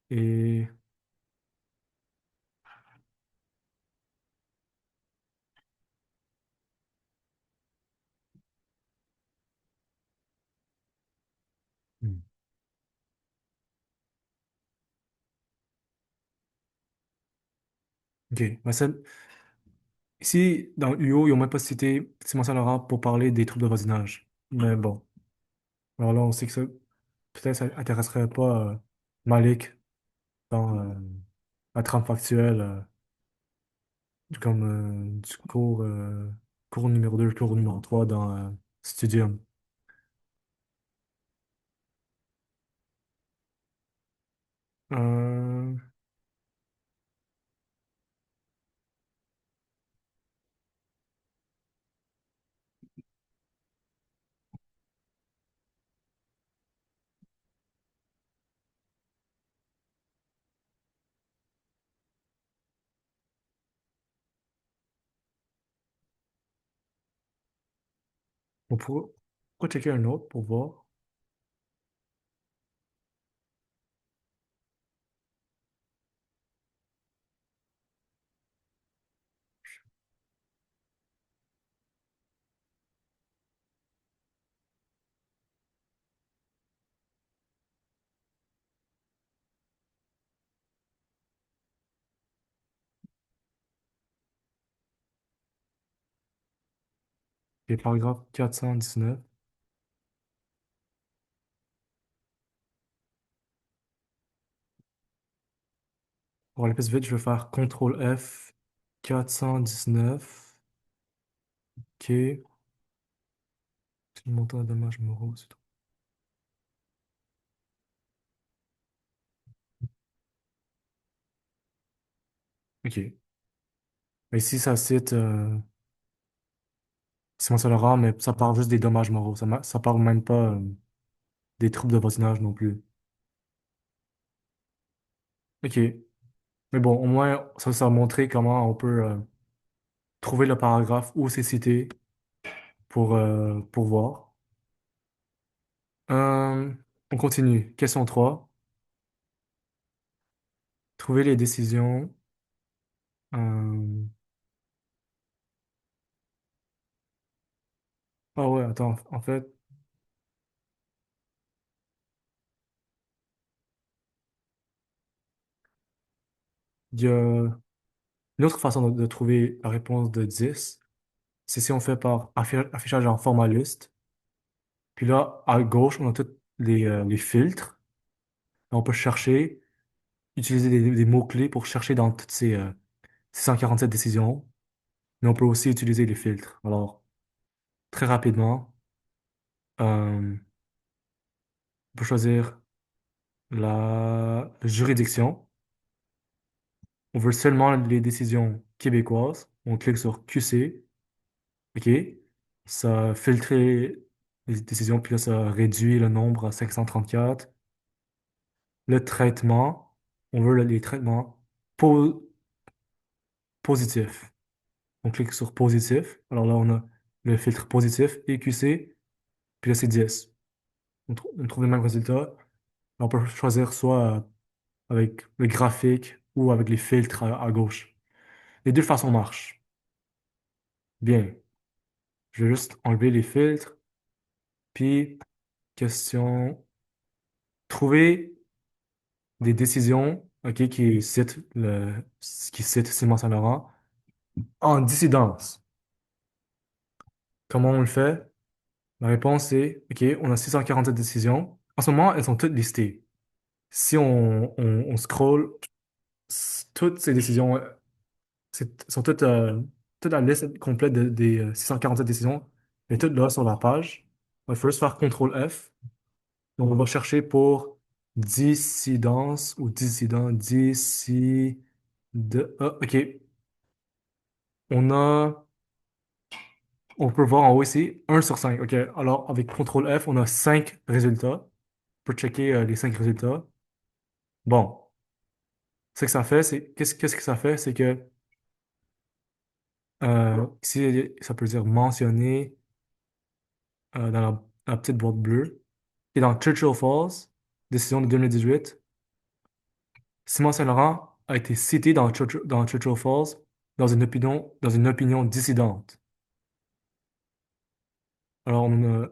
Et, hmm. OK. Ben, ici, dans UO, ils n'ont même pas cité Simon Saint-Laurent pour parler des troubles de voisinage. Mais bon. Alors là, on sait que ça, peut-être, ça intéresserait pas Malik dans la trame factuelle, comme du cours numéro 2 cours numéro 3 dans Studium. Euh, On pourrait checker un autre pour voir. Et paragraphe 419. Pour aller plus vite, je vais faire CTRL F 419. OK. C'est le montant de dommages moraux, c'est tout. OK. Mais ici, ça cite Simon Saint-Laurent, mais ça parle juste des dommages moraux. Ça parle même pas des troubles de voisinage non plus. OK. Mais bon, au moins, ça a montré comment on peut trouver le paragraphe où c'est cité pour voir. Euh, on continue. Question 3. Trouver les décisions. euh, Ah ouais, attends. En fait, il y a une autre façon de trouver la réponse de 10. C'est si on fait par affichage en format liste. Puis là, à gauche, on a tous les filtres. On peut chercher, utiliser des mots-clés pour chercher dans toutes ces 647 décisions. Mais on peut aussi utiliser les filtres. Alors, très rapidement, on peut choisir la juridiction. On veut seulement les décisions québécoises. On clique sur QC. OK. Ça a filtré les décisions, puis là, ça réduit le nombre à 534. Le traitement, on veut les traitements po- positifs. On clique sur positif. Alors là, on a le filtre positif et QC, puis là, c'est 10. On trouve le même résultat. On peut choisir soit avec le graphique ou avec les filtres à gauche. Les deux façons marchent. Bien. Je vais juste enlever les filtres. Puis, question, trouver des décisions, OK, qui citent Simon Saint-Laurent en dissidence. Comment on le fait? La réponse est, OK, on a 647 décisions. En ce moment, elles sont toutes listées. Si on scroll, toutes ces décisions sont toute la liste complète des 647 décisions est toute là sur la page. Il faut juste faire CTRL F. Donc, on va chercher pour dissidence ou dissident, OK. On a, on peut voir en haut ici 1 sur 5. OK. Alors, avec CTRL F, on a 5 résultats. On peut checker les 5 résultats. Bon. Ce que ça fait, qu'est-ce que ça fait? C'est que, ici, ça peut dire mentionner dans la petite boîte bleue. Et dans Churchill Falls, décision de 2018, Simon Saint-Laurent a été cité dans Churchill Falls dans une opinion dissidente. Alors, on a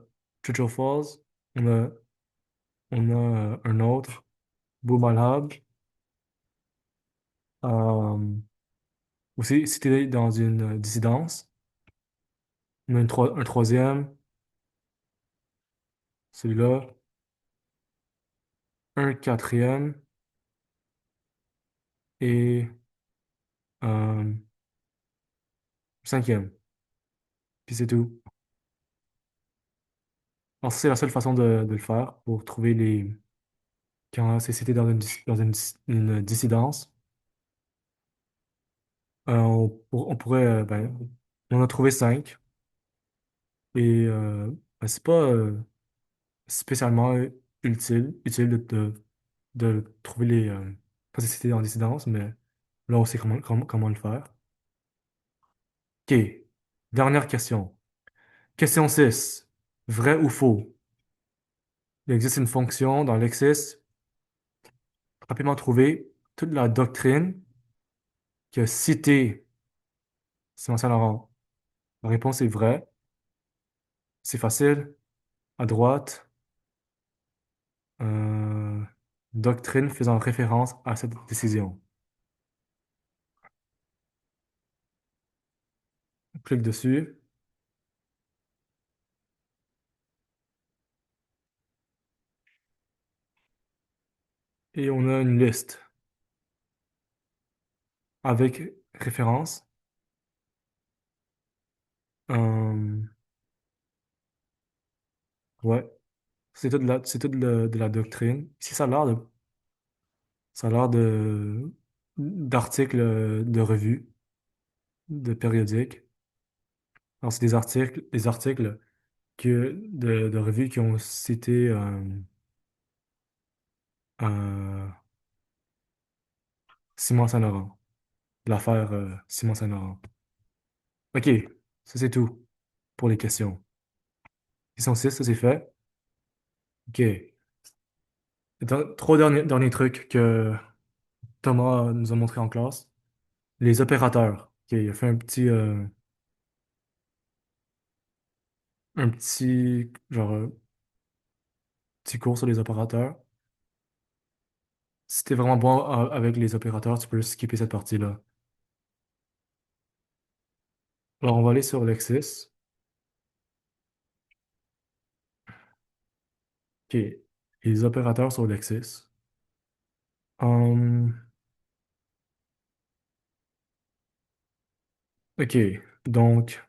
Churchill Falls, on a, un autre, Boumalhab, euh, aussi cité dans une dissidence. On a un troisième, celui-là, un quatrième et un cinquième. Puis c'est tout. Alors, ça, c'est la seule façon de le faire pour trouver quand c'est cité dans une dissidence. On pourrait, on a trouvé 5 et c'est pas spécialement utile de trouver quand c'est cité dans dissidence, mais là, on sait comment le faire. OK. Dernière question. Question 6. Vrai ou faux? Il existe une fonction dans Lexis, rapidement trouver toute la doctrine qui a cité Simon Saint-Laurent. La réponse est vrai. C'est facile. À droite, euh, doctrine faisant référence à cette décision. On clique dessus et on a une liste avec référence. Euh, ouais, c'est tout de la doctrine. Ici, ça a l'air d'articles de revues, de périodiques. Alors, c'est des articles de revues qui ont cité euh, Simon Saint-Laurent, l'affaire Simon Saint-Laurent. OK, ça c'est tout pour les questions. Question 6, ça c'est fait. OK. Trois derniers trucs que Thomas nous a montré en classe. Les opérateurs. OK, il a fait un petit, genre, petit cours sur les opérateurs. Si t'es vraiment bon avec les opérateurs, tu peux skipper cette partie-là. Alors, on va aller sur Lexis. OK. Les opérateurs sur Lexis. Hum, OK. Donc,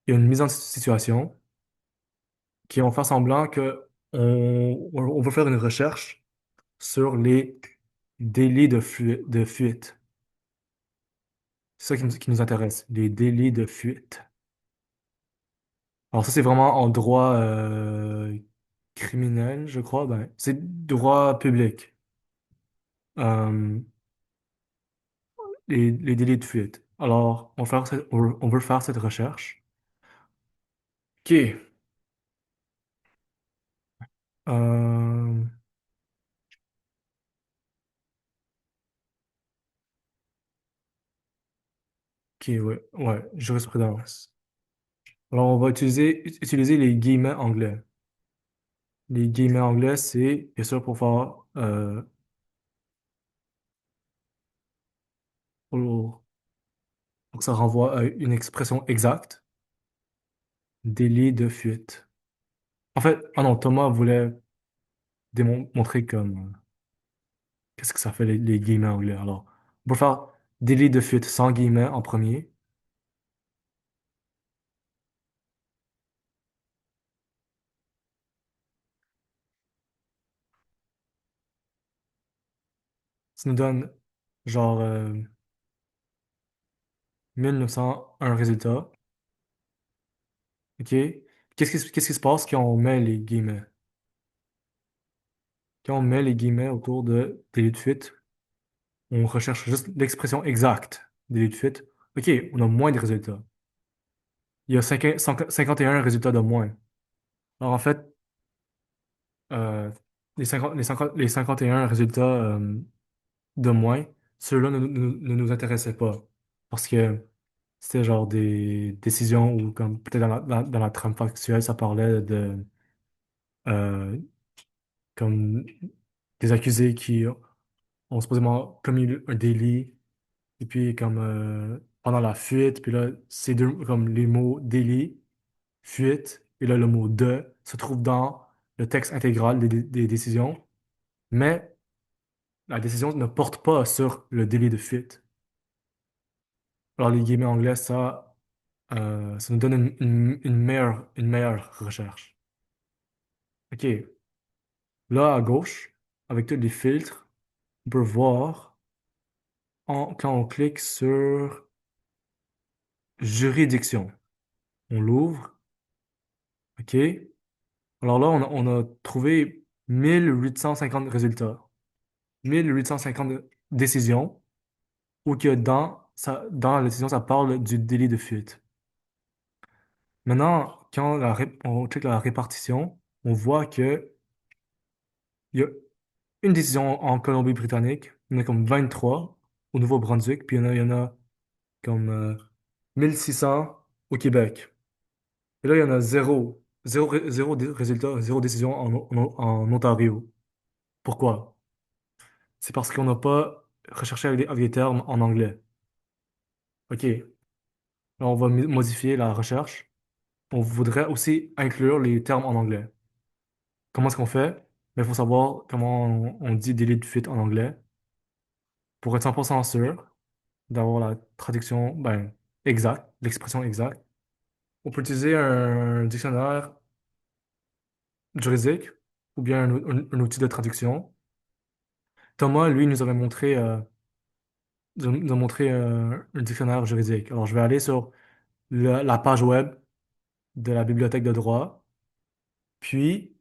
il y a une mise en situation qui vont faire semblant que on va faire une recherche sur les délits de fuite. C'est ça qui nous intéresse, les délits de fuite. Alors ça, c'est vraiment en droit criminel, je crois. Ben, c'est droit public. Euh, les délits de fuite. Alors, on veut faire cette recherche. OK. Euh, OK, ouais, ouais, jurisprudence. Alors, on va utiliser les guillemets anglais. Les guillemets anglais, c'est bien sûr pour, pour que ça renvoie à une expression exacte, délit de fuite. En fait, ah non, Thomas voulait montrer comme qu'est-ce que ça fait les guillemets anglais. Alors, on va faire délit de fuite sans guillemets en premier. Ça nous donne genre 1901 résultat. OK? Qu'est-ce qui se passe quand on met les guillemets? Quand on met les guillemets autour de délit de fuite, on recherche juste l'expression exacte délit de fuite. OK, on a moins de résultats. Il y a 51 résultats de moins. Alors en fait, euh, les 51 résultats de moins, ceux-là ne nous intéressaient pas. Parce que c'était genre des décisions où, comme peut-être dans la trame factuelle, ça parlait de euh, comme des accusés qui ont supposément commis un délit, et puis comme pendant la fuite, puis là, c'est deux, comme les mots délit, fuite, et là, le mot de se trouve dans le texte intégral des décisions, mais la décision ne porte pas sur le délit de fuite. Alors, les guillemets anglais, ça nous donne une meilleure recherche. OK. Là, à gauche, avec tous les filtres, on peut voir quand on clique sur juridiction. On l'ouvre. OK. Alors là, on a trouvé 1850 résultats. 1850 décisions où que dans la décision, ça parle du délit de fuite. Maintenant, quand on check la répartition, on voit que il y a une décision en Colombie-Britannique, il y en a comme 23 au Nouveau-Brunswick, puis il y en a comme 1600 au Québec. Et là, il y en a zéro résultat, zéro décision en Ontario. Pourquoi? C'est parce qu'on n'a pas recherché avec des termes en anglais. OK, là, on va modifier la recherche. On voudrait aussi inclure les termes en anglais. Comment est-ce qu'on fait? Il faut savoir comment on dit délit de fuite en anglais. Pour être 100% sûr d'avoir la traduction exacte, l'expression exacte, on peut utiliser un dictionnaire juridique ou bien un outil de traduction. Thomas, lui, nous a montré un dictionnaire juridique. Alors, je vais aller sur la page web de la bibliothèque de droit, puis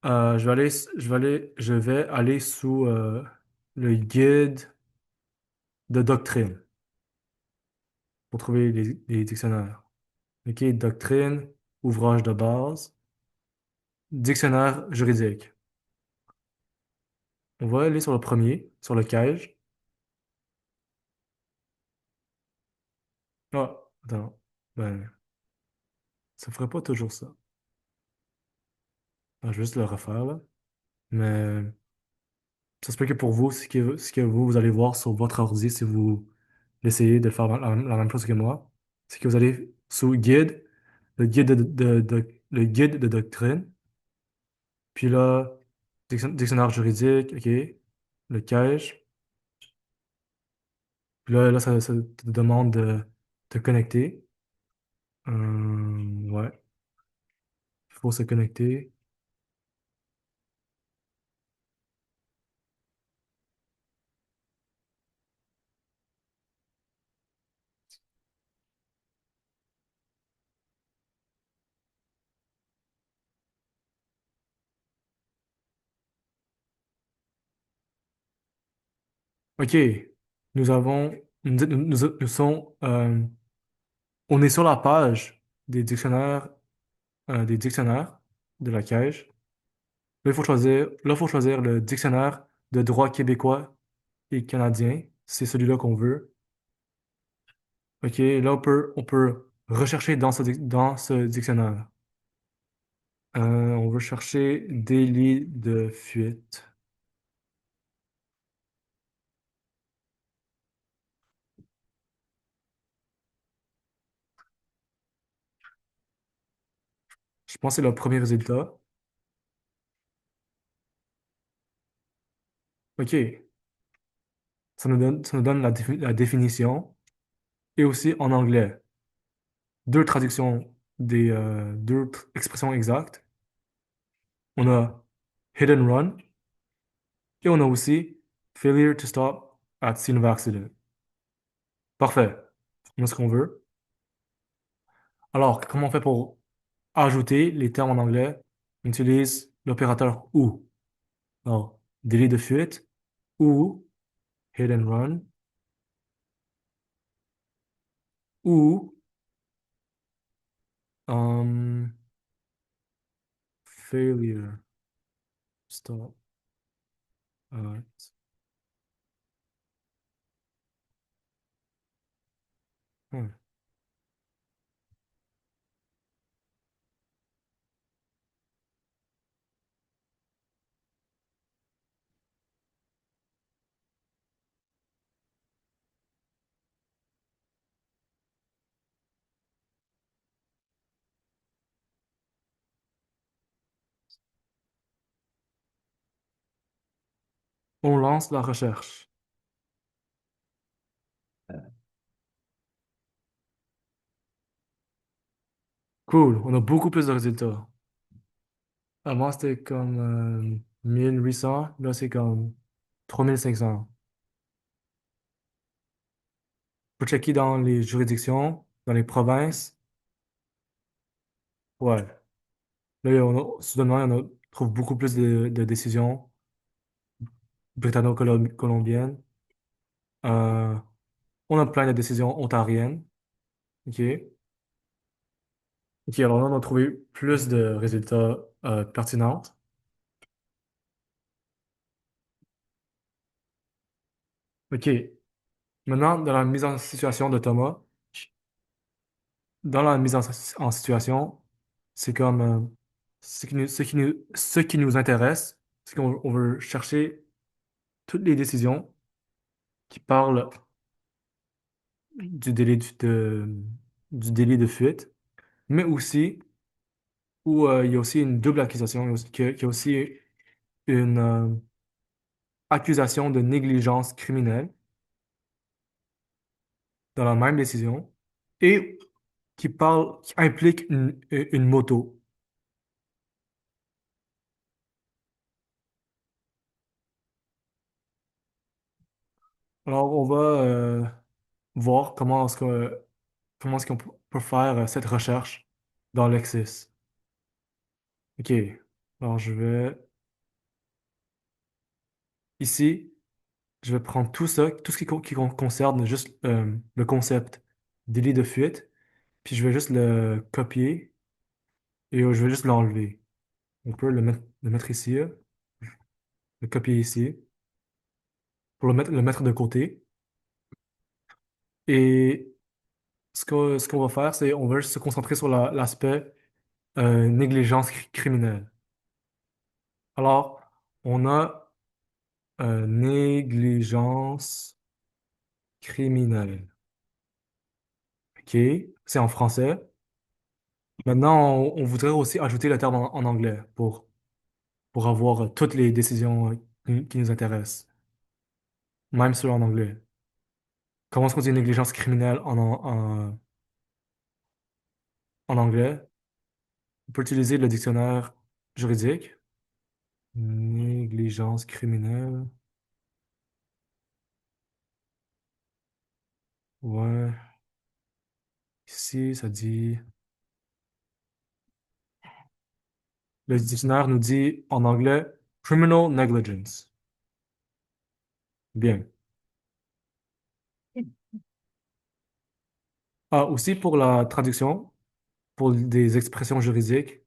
je vais aller sous le guide de doctrine pour trouver les dictionnaires. OK, doctrine, ouvrage de base, dictionnaire juridique. On va aller sur le premier, sur le CAGE. Ah, attends. Ben, ça ferait pas toujours ça. Ah, je vais juste le refaire, là. Mais ça se peut que pour vous, ce que vous allez voir sur votre ordi, si vous essayez de faire la même chose que moi, c'est que vous allez sous guide, le guide de doctrine, puis là, dictionnaire juridique, OK, le CAGE, puis là, ça te demande de te connecter. Ouais, il faut se connecter. OK, nous avons, nous sommes, on est sur la page des dictionnaires de la Cage. Là, il faut choisir le dictionnaire de droit québécois et canadien. C'est celui-là qu'on veut. OK, là, on peut rechercher dans ce dictionnaire. On veut chercher délit de fuite. Je pense que c'est le premier résultat. OK, ça nous donne la définition et aussi en anglais. Deux traductions deux expressions exactes. On a hit and run et on a aussi failure to stop at scene of accident. Parfait. On a ce qu'on veut. Alors, comment on fait pour ajouter les termes en anglais? On utilise l'opérateur ou. Alors, délit de fuite ou hit and run ou um, failure stop at. Hmm. On lance la recherche. Cool, on a beaucoup plus de résultats. Avant, c'était comme 1800, là, c'est comme 3500. Pour checker dans les juridictions, dans les provinces, ouais. Là, soudainement, on trouve beaucoup plus de décisions britanno-colombiennes. Euh, on a plein de décisions ontariennes, OK? Ok, alors là, on a trouvé plus de résultats pertinents. Ok, maintenant, dans la mise en situation de Thomas, dans la mise en situation, c'est comme ce qui nous intéresse, c'est qu'on on veut chercher toutes les décisions qui parlent du du délit de fuite, mais aussi où il y a aussi une double accusation, qu'il y a aussi une accusation de négligence criminelle dans la même décision et qui implique une moto. Alors, on va voir comment est-ce qu'on peut faire cette recherche dans Lexis. OK. Alors, ici, je vais prendre tout ça, tout ce concerne juste le concept délit de fuite, puis je vais juste le copier et je vais juste l'enlever. On peut le mettre ici, le copier ici, pour le mettre de côté. Et ce qu'on va faire, c'est on va juste se concentrer sur l'aspect négligence criminelle. Alors, on a négligence criminelle. OK? C'est en français. Maintenant, on voudrait aussi ajouter le terme en anglais pour avoir toutes les décisions qui nous intéressent, même ceux en anglais. Comment est-ce qu'on dit négligence criminelle en anglais? On peut utiliser le dictionnaire juridique. Négligence criminelle. Ouais. Ici, ça dit. Le dictionnaire nous dit en anglais criminal negligence. Bien. Ah, aussi pour la traduction, pour des expressions juridiques,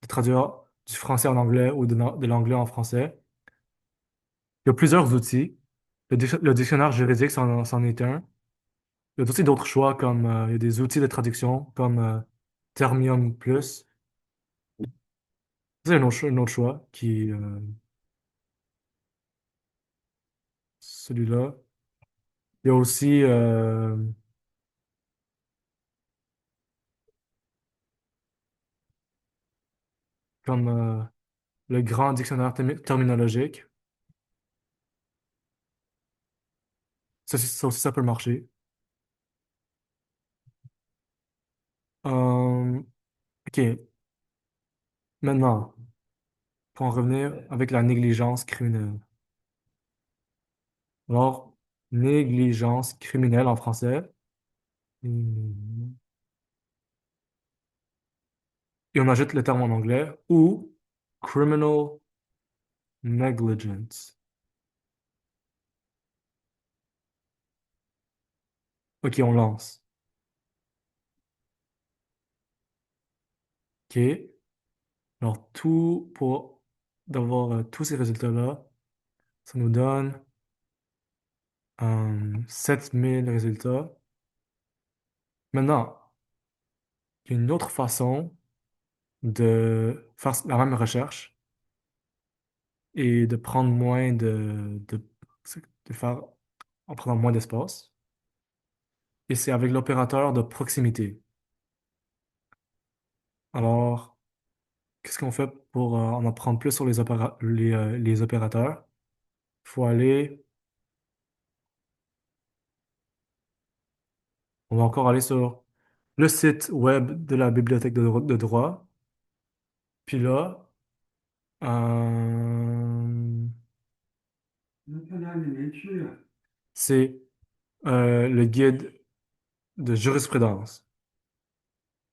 de traduire du français en anglais ou de l'anglais en français, il y a plusieurs outils. Le dictionnaire juridique, c'en est un. Il y a aussi d'autres choix comme il y a des outils de traduction comme Termium Plus. C'est un autre choix qui celui-là. Il y a aussi comme le grand dictionnaire terminologique. Ça aussi, ça peut marcher. Euh, OK. Maintenant, pour en revenir avec la négligence criminelle. Alors, négligence criminelle en français. Et on ajoute le terme en anglais ou criminal negligence. OK, on lance. OK. Alors, pour d'avoir tous ces résultats-là, ça nous donne 7000 résultats. Maintenant, il y a une autre façon de faire la même recherche et de prendre de faire en prenant moins d'espace. Et c'est avec l'opérateur de proximité. Alors, qu'est-ce qu'on fait pour en apprendre plus sur les opérateurs? Il faut aller, on va encore aller sur le site web de la bibliothèque de droit. Puis là, euh, c'est le guide de jurisprudence,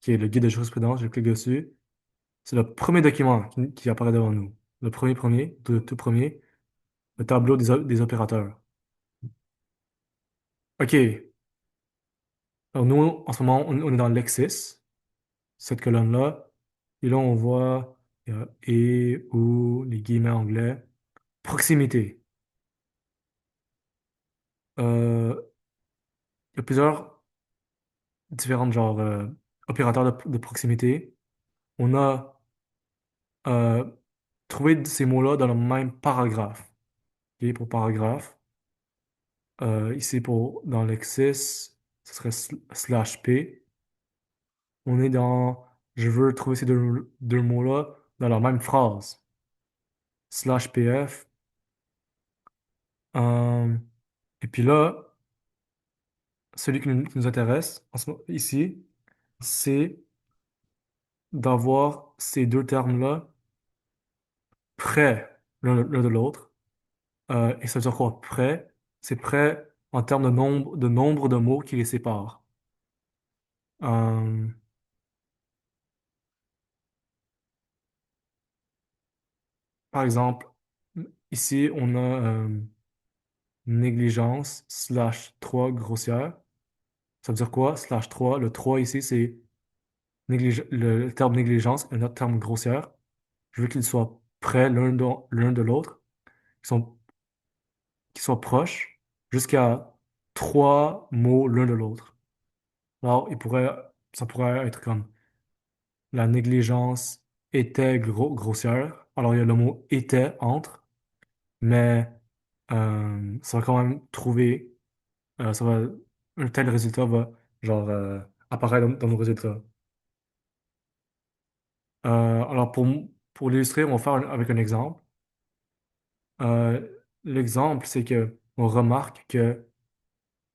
qui est le guide de jurisprudence. Je clique dessus. C'est le premier document qui apparaît devant nous. Tout premier, le tableau des opérateurs. OK. Alors nous, en ce moment, on est dans Lexis. cette colonne-là. Et là, on voit et, ou, les guillemets anglais, proximité. Euh, il y a plusieurs différents genres opérateurs de proximité. On a euh, trouvé ces mots-là dans le même paragraphe. Ok, pour paragraphe. Ici, dans l'exis, ce serait slash P. On est dans je veux trouver ces deux mots-là dans la même phrase. Slash PF. Euh, et puis là, celui qui nous intéresse ici, c'est d'avoir ces deux termes-là près l'un de l'autre. Et ça veut dire quoi? Près, c'est près en termes de nombre de mots qui les séparent. Euh, Par exemple, ici, on a négligence slash 3 grossière. Ça veut dire quoi? Slash 3. Le 3 ici, c'est le terme négligence et notre terme grossière. Je veux qu'ils soient près l'un de l'autre, qu'ils soient proches, jusqu'à 3 mots l'un de l'autre. Alors, ça pourrait être comme la négligence était grossière. Alors, il y a le mot était entre, mais ça va quand même trouver, ça va, un tel résultat va genre apparaître dans nos résultats. Alors, pour l'illustrer, on va faire avec un exemple. Euh, L'exemple, c'est que on remarque que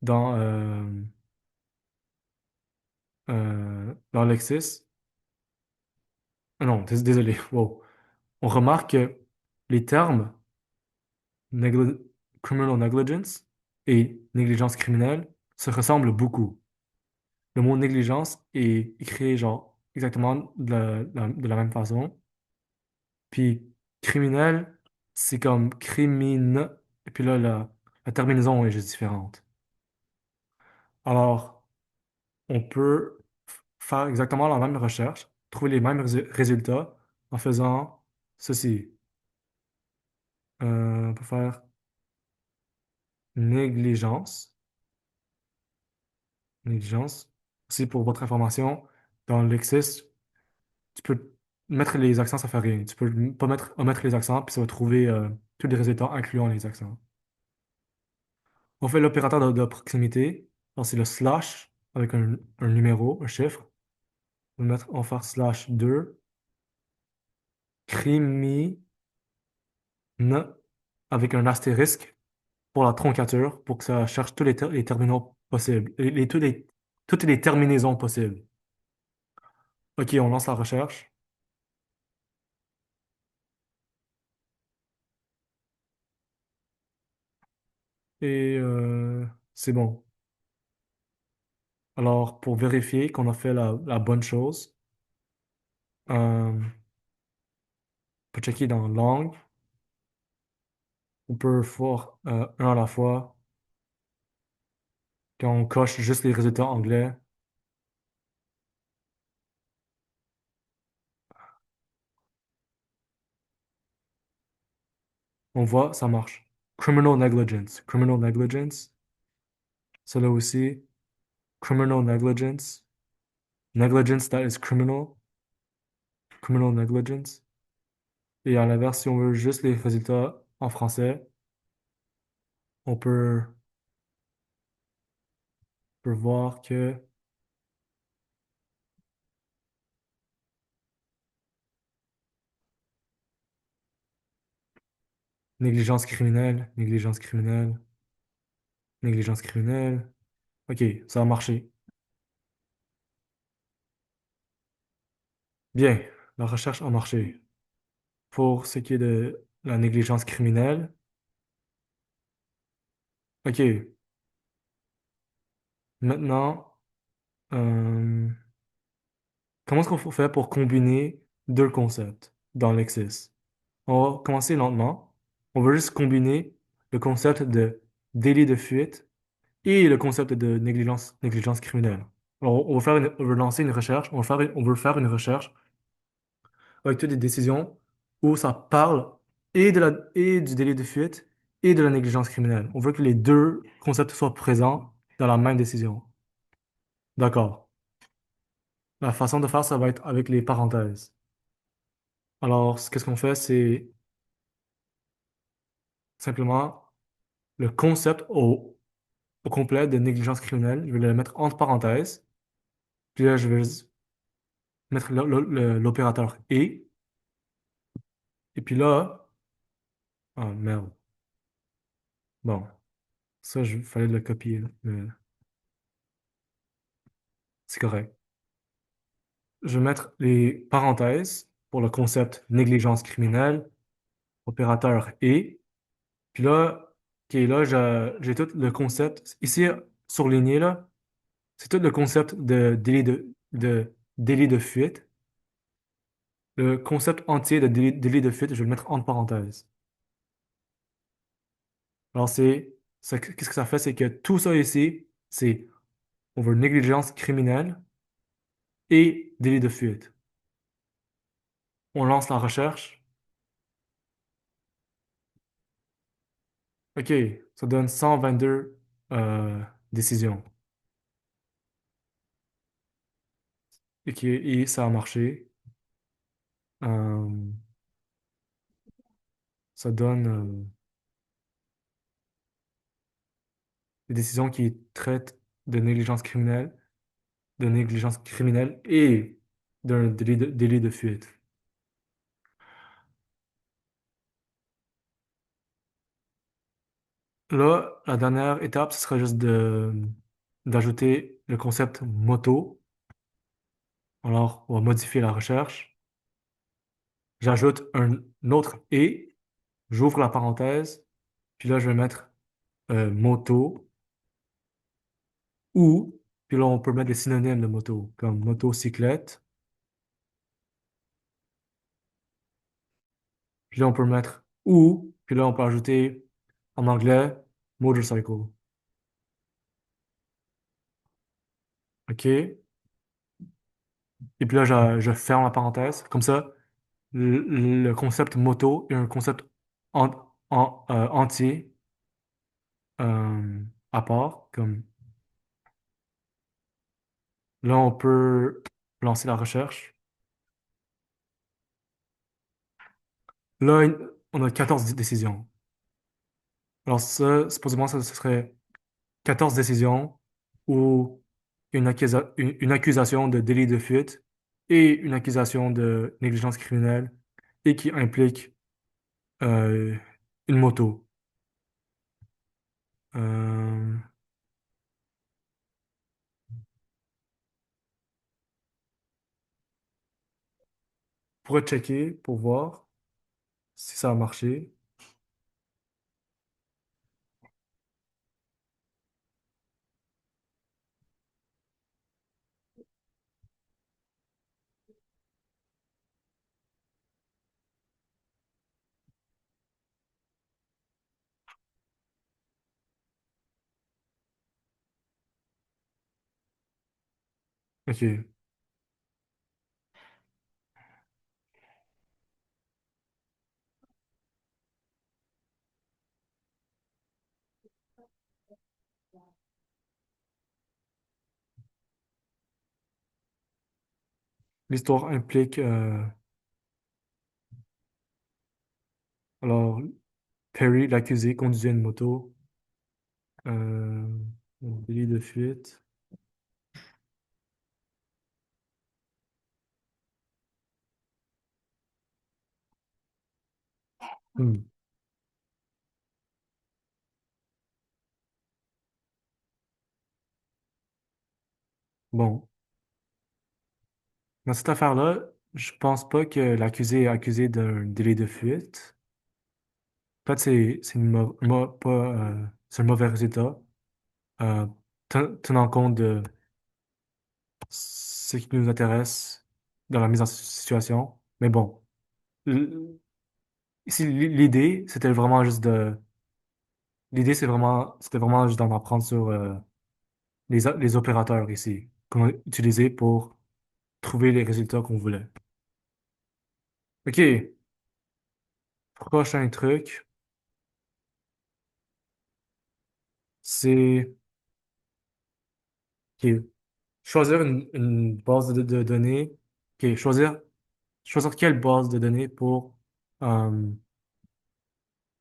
dans Lexis, non, désolé, wow. On remarque que les termes negli- criminal negligence et négligence criminelle se ressemblent beaucoup. Le mot négligence est écrit genre exactement de la même façon. Puis criminel, c'est comme crimine. Et puis là, la terminaison est juste différente. Alors, on peut faire exactement la même recherche, trouver les mêmes résultats en faisant ceci. On peut faire négligence. Négligence. Aussi, pour votre information, dans le Lexis, tu peux mettre les accents, ça fait rien. Tu peux pas omettre les accents, puis ça va trouver tous les résultats incluant les accents. On fait l'opérateur de proximité. Alors, c'est le slash avec un numéro, un chiffre. On va faire slash 2 crimine avec un astérisque pour la troncature, pour que ça cherche tous les terminaux possibles, toutes les terminaisons possibles. OK, on lance la recherche. Et c'est bon. Alors, pour vérifier qu'on a fait la bonne chose, on peut checker dans langue. On peut faire un à la fois. Quand on coche juste les résultats anglais, on voit, ça marche. Criminal negligence. Criminal negligence. Cela aussi. Criminal negligence. Negligence that is criminal. Criminal negligence. Et à l'inverse, si on veut juste les résultats en français, on peut voir que négligence criminelle, négligence criminelle, négligence criminelle. OK, ça a marché. Bien, la recherche a marché. Pour ce qui est de la négligence criminelle, OK, maintenant, euh, comment est-ce qu'on fait pour combiner deux concepts dans Lexis? On va commencer lentement. On va juste combiner le concept de délit de fuite et le concept de négligence criminelle. Alors, on veut lancer une recherche, on veut faire une recherche avec toutes des décisions où ça parle et du délit de fuite et de la négligence criminelle. On veut que les deux concepts soient présents dans la même décision. D'accord. La façon de faire, ça va être avec les parenthèses. Alors, qu'est-ce qu'on fait, c'est simplement le concept au complet de négligence criminelle. Je vais le mettre entre parenthèses. Puis là, je vais mettre l'opérateur et. Et puis là, ah merde. Bon, ça, il fallait le copier, là, mais c'est correct. Je vais mettre les parenthèses pour le concept négligence criminelle, opérateur et. Puis là, OK, là, j'ai tout le concept. Ici, surligné, là, c'est tout le concept de délit de fuite. Le concept entier de délit de fuite, je vais le mettre entre parenthèses. Alors, qu'est-ce que ça fait? C'est que tout ça ici, c'est, on veut négligence criminelle et délit de fuite. On lance la recherche. OK, ça donne 122 décisions. OK, et ça a marché. Euh, Ça donne des décisions qui traitent de de négligence criminelle et d'un délit de fuite. Là, la dernière étape, ce serait juste d'ajouter le concept moto. Alors, on va modifier la recherche. J'ajoute un autre et, j'ouvre la parenthèse, puis là, je vais mettre moto ou, puis là, on peut mettre des synonymes de moto, comme motocyclette. Puis là, on peut mettre ou, puis là, on peut ajouter en anglais motorcycle. OK? Et puis là, je ferme la parenthèse. Comme ça, le concept moto est un concept en- entier à part. Comme là, on peut lancer la recherche. Là, on a 14 décisions. Alors ça, supposément, ça, ce serait 14 décisions ou une accusation de délit de fuite et une accusation de négligence criminelle et qui implique euh, une moto. Euh, pourrais checker pour voir si ça a marché. OK. L'histoire implique, alors, Perry, l'accusé, conduisait une moto, euh, un délit de fuite. Hmm. Bon, dans cette affaire-là, je pense pas que l'accusé est accusé d'un délit de fuite. Peut-être c'est pas, c'est un mauvais résultat, euh, tenant compte de ce qui nous intéresse dans la mise en situation. Mais bon, l- ici, c'était vraiment juste l'idée, c'était vraiment juste d'en apprendre sur les opérateurs ici. qu'on a utilisé pour trouver les résultats qu'on voulait. OK, prochain truc, c'est OK, choisir une base de données. OK, choisir quelle base de données pour euh,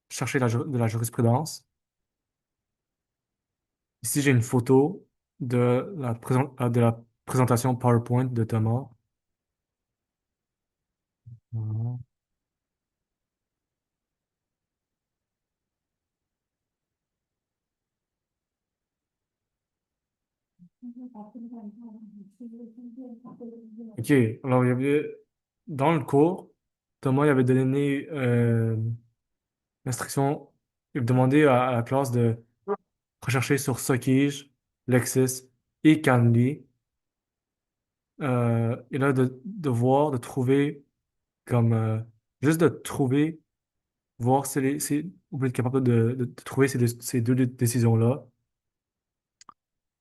chercher de la jurisprudence. Ici, j'ai une photo de la présentation PowerPoint de Thomas. Mhm. OK, alors dans le cours, Thomas il avait donné l'instruction, il demandait à la classe de rechercher sur Sockige, Lexis et Canly. Et là, de voir, de trouver comme juste de trouver, voir si on peut être capable de trouver ces deux décisions-là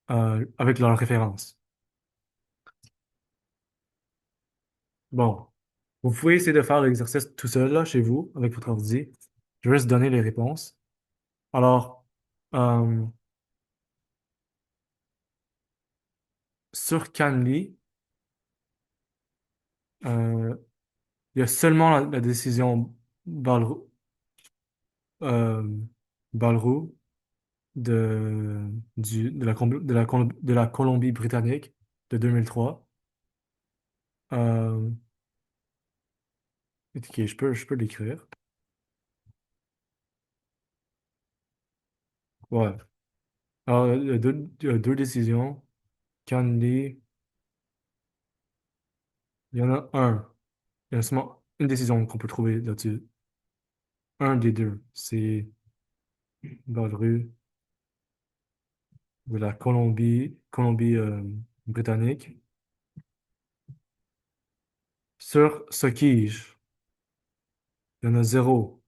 avec leur référence. Bon, vous pouvez essayer de faire l'exercice tout seul là, chez vous, avec votre ordi. Je vais juste donner les réponses. Alors, euh, sur Canly, euh, il y a seulement la décision Balrou, euh, Balrou de la Colombie-Britannique de 2003. Euh, ok, je peux l'écrire. Ouais. Alors, il y a deux décisions. Candy, il y en a un. Il y a seulement une décision qu'on peut trouver là-dessus. Un des deux. C'est Balle-Rue de la Colombie-Britannique. Sur Sockige, il y en a zéro.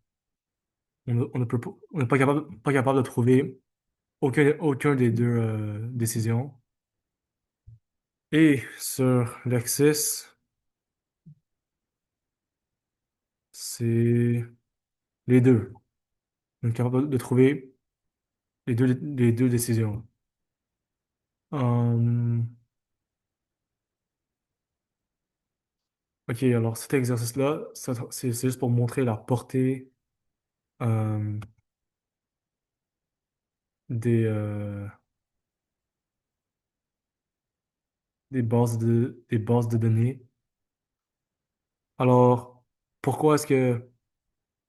On ne peut pas, on n'est pas capable de trouver aucun des deux décisions. Et sur Lexis, c'est les deux. On est capable de trouver les deux décisions. Hum, ok, alors cet exercice-là, c'est juste pour montrer la portée euh, des, euh, des bases de données. Alors, pourquoi est-ce que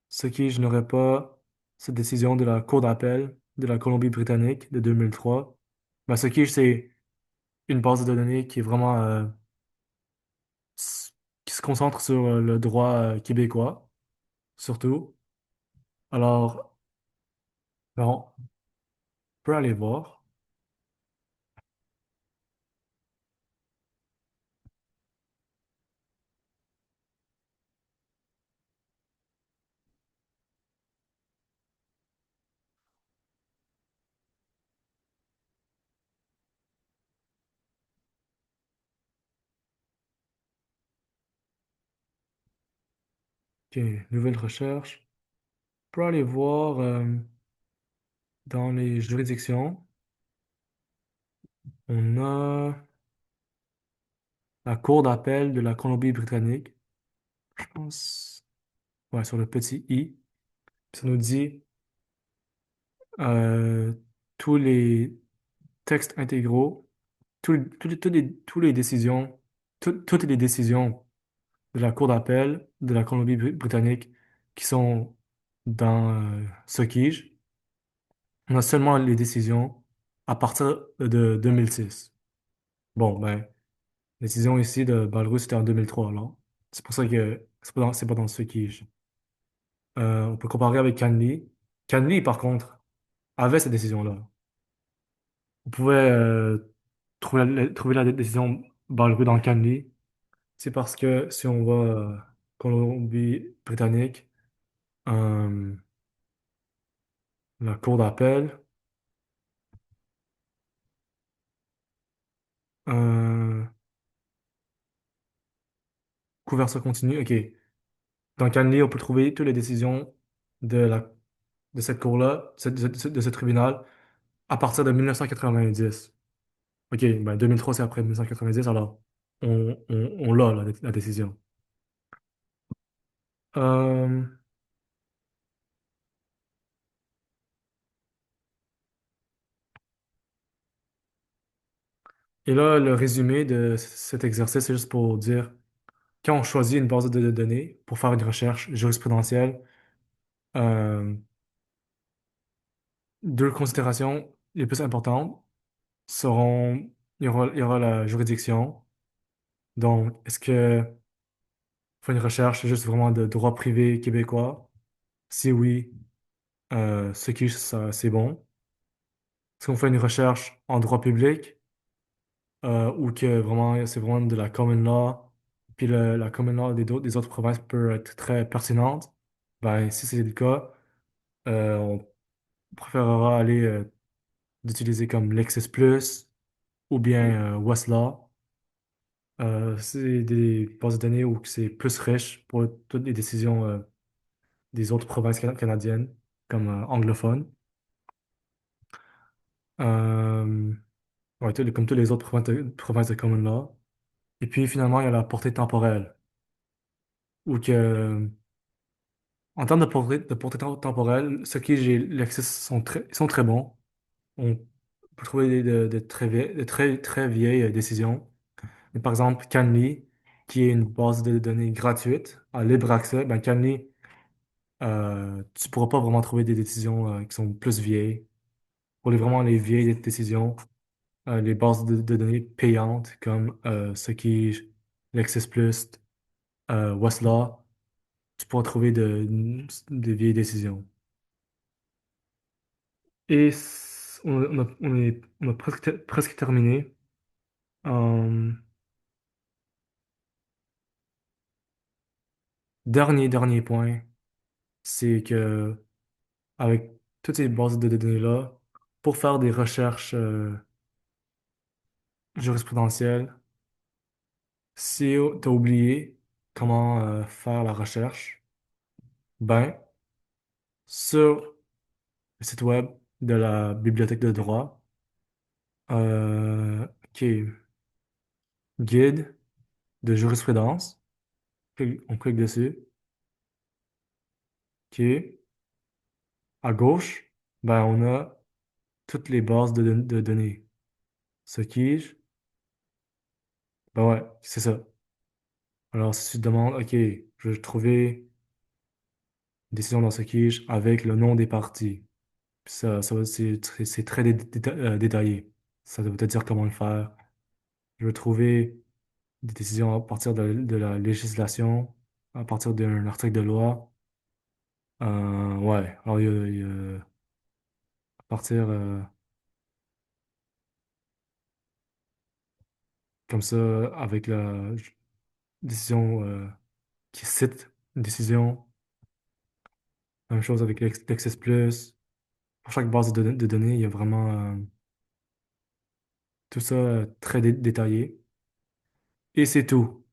ce qui je n'aurais pas cette décision de la Cour d'appel de la Colombie-Britannique de 2003? Ben, ce qui c'est une base de données qui est vraiment qui se concentre sur le droit québécois, surtout. Alors, ben, on peut aller voir. OK, nouvelle recherche. On peut aller voir dans les juridictions. On a la Cour d'appel de la Colombie-Britannique. Je pense, ouais, sur le petit i. Ça nous dit euh, tous les textes intégraux, tous les décisions, toutes les décisions de la Cour d'appel de la Colombie-Britannique qui sont dans Sockige. On a seulement les décisions à partir de 2006. Bon, ben, la décision ici de Belarus, c'était en 2003, alors. C'est pour ça que c'est pas dans Sockige. On peut comparer avec Canly. Canly, par contre, avait cette décision-là. On pouvait trouver la décision Belarus dans Canly. C'est parce que si on va Colombie-Britannique, euh, la cour d'appel, Euh, couverture continue, OK. Dans Canly, on peut trouver toutes les décisions de de cette cour-là, de ce tribunal, à partir de 1990. OK, ben 2003, c'est après 1990, alors on l'a, la décision. Euh, et là, le résumé de cet exercice, c'est juste pour dire, quand on choisit une base de données pour faire une recherche jurisprudentielle, euh, deux considérations les plus importantes seront, il y aura la juridiction. Donc, est-ce que faut une recherche juste vraiment de droit privé québécois? Si oui, ce qui, ça, c'est bon. Est-ce qu'on fait une recherche en droit public ou que vraiment c'est vraiment de la common law, puis la common law des autres provinces peut être très pertinente? Ben, si c'est le cas, on préférera aller d'utiliser comme Lexis Plus ou bien Westlaw. C'est des bases de données où c'est plus riche pour toutes les décisions des autres provinces canadiennes, comme anglophones. Euh, ouais, comme toutes les autres provinces de common law. Et puis finalement, il y a la portée temporelle, où que, en termes de portée temporelle, ceux qui j'ai l'accès sont très bons. On peut trouver de très vieilles décisions. Mais par exemple, Canly, qui est une base de données gratuite, à libre accès, ben Canly, tu pourras pas vraiment trouver des décisions qui sont plus vieilles. Pour vraiment les vieilles décisions, les bases de données payantes comme ce qui est Lexis Plus, Westlaw, tu pourras trouver des vieilles décisions. Et on a presque terminé. Euh, dernier point, c'est que avec toutes ces bases de données-là, pour faire des recherches jurisprudentielles, si tu as oublié comment faire la recherche, ben, sur le site web de la bibliothèque de droit, qui est guide de jurisprudence, on clique dessus, qui est à gauche, ben, on a toutes les bases de données. Ce qui, ben ouais, c'est ça. Alors, si tu te demandes, OK, je vais trouver une décision dans ce quiche avec le nom des parties. Puis c'est très détaillé. Ça veut te dire comment le faire. Je veux trouver des décisions à partir de la législation, à partir d'un article de loi. Ouais, alors à partir comme ça, avec la décision qui cite une décision, même chose avec l'Access Plus. Pour chaque base de données, il y a vraiment tout ça très détaillé. Et c'est tout.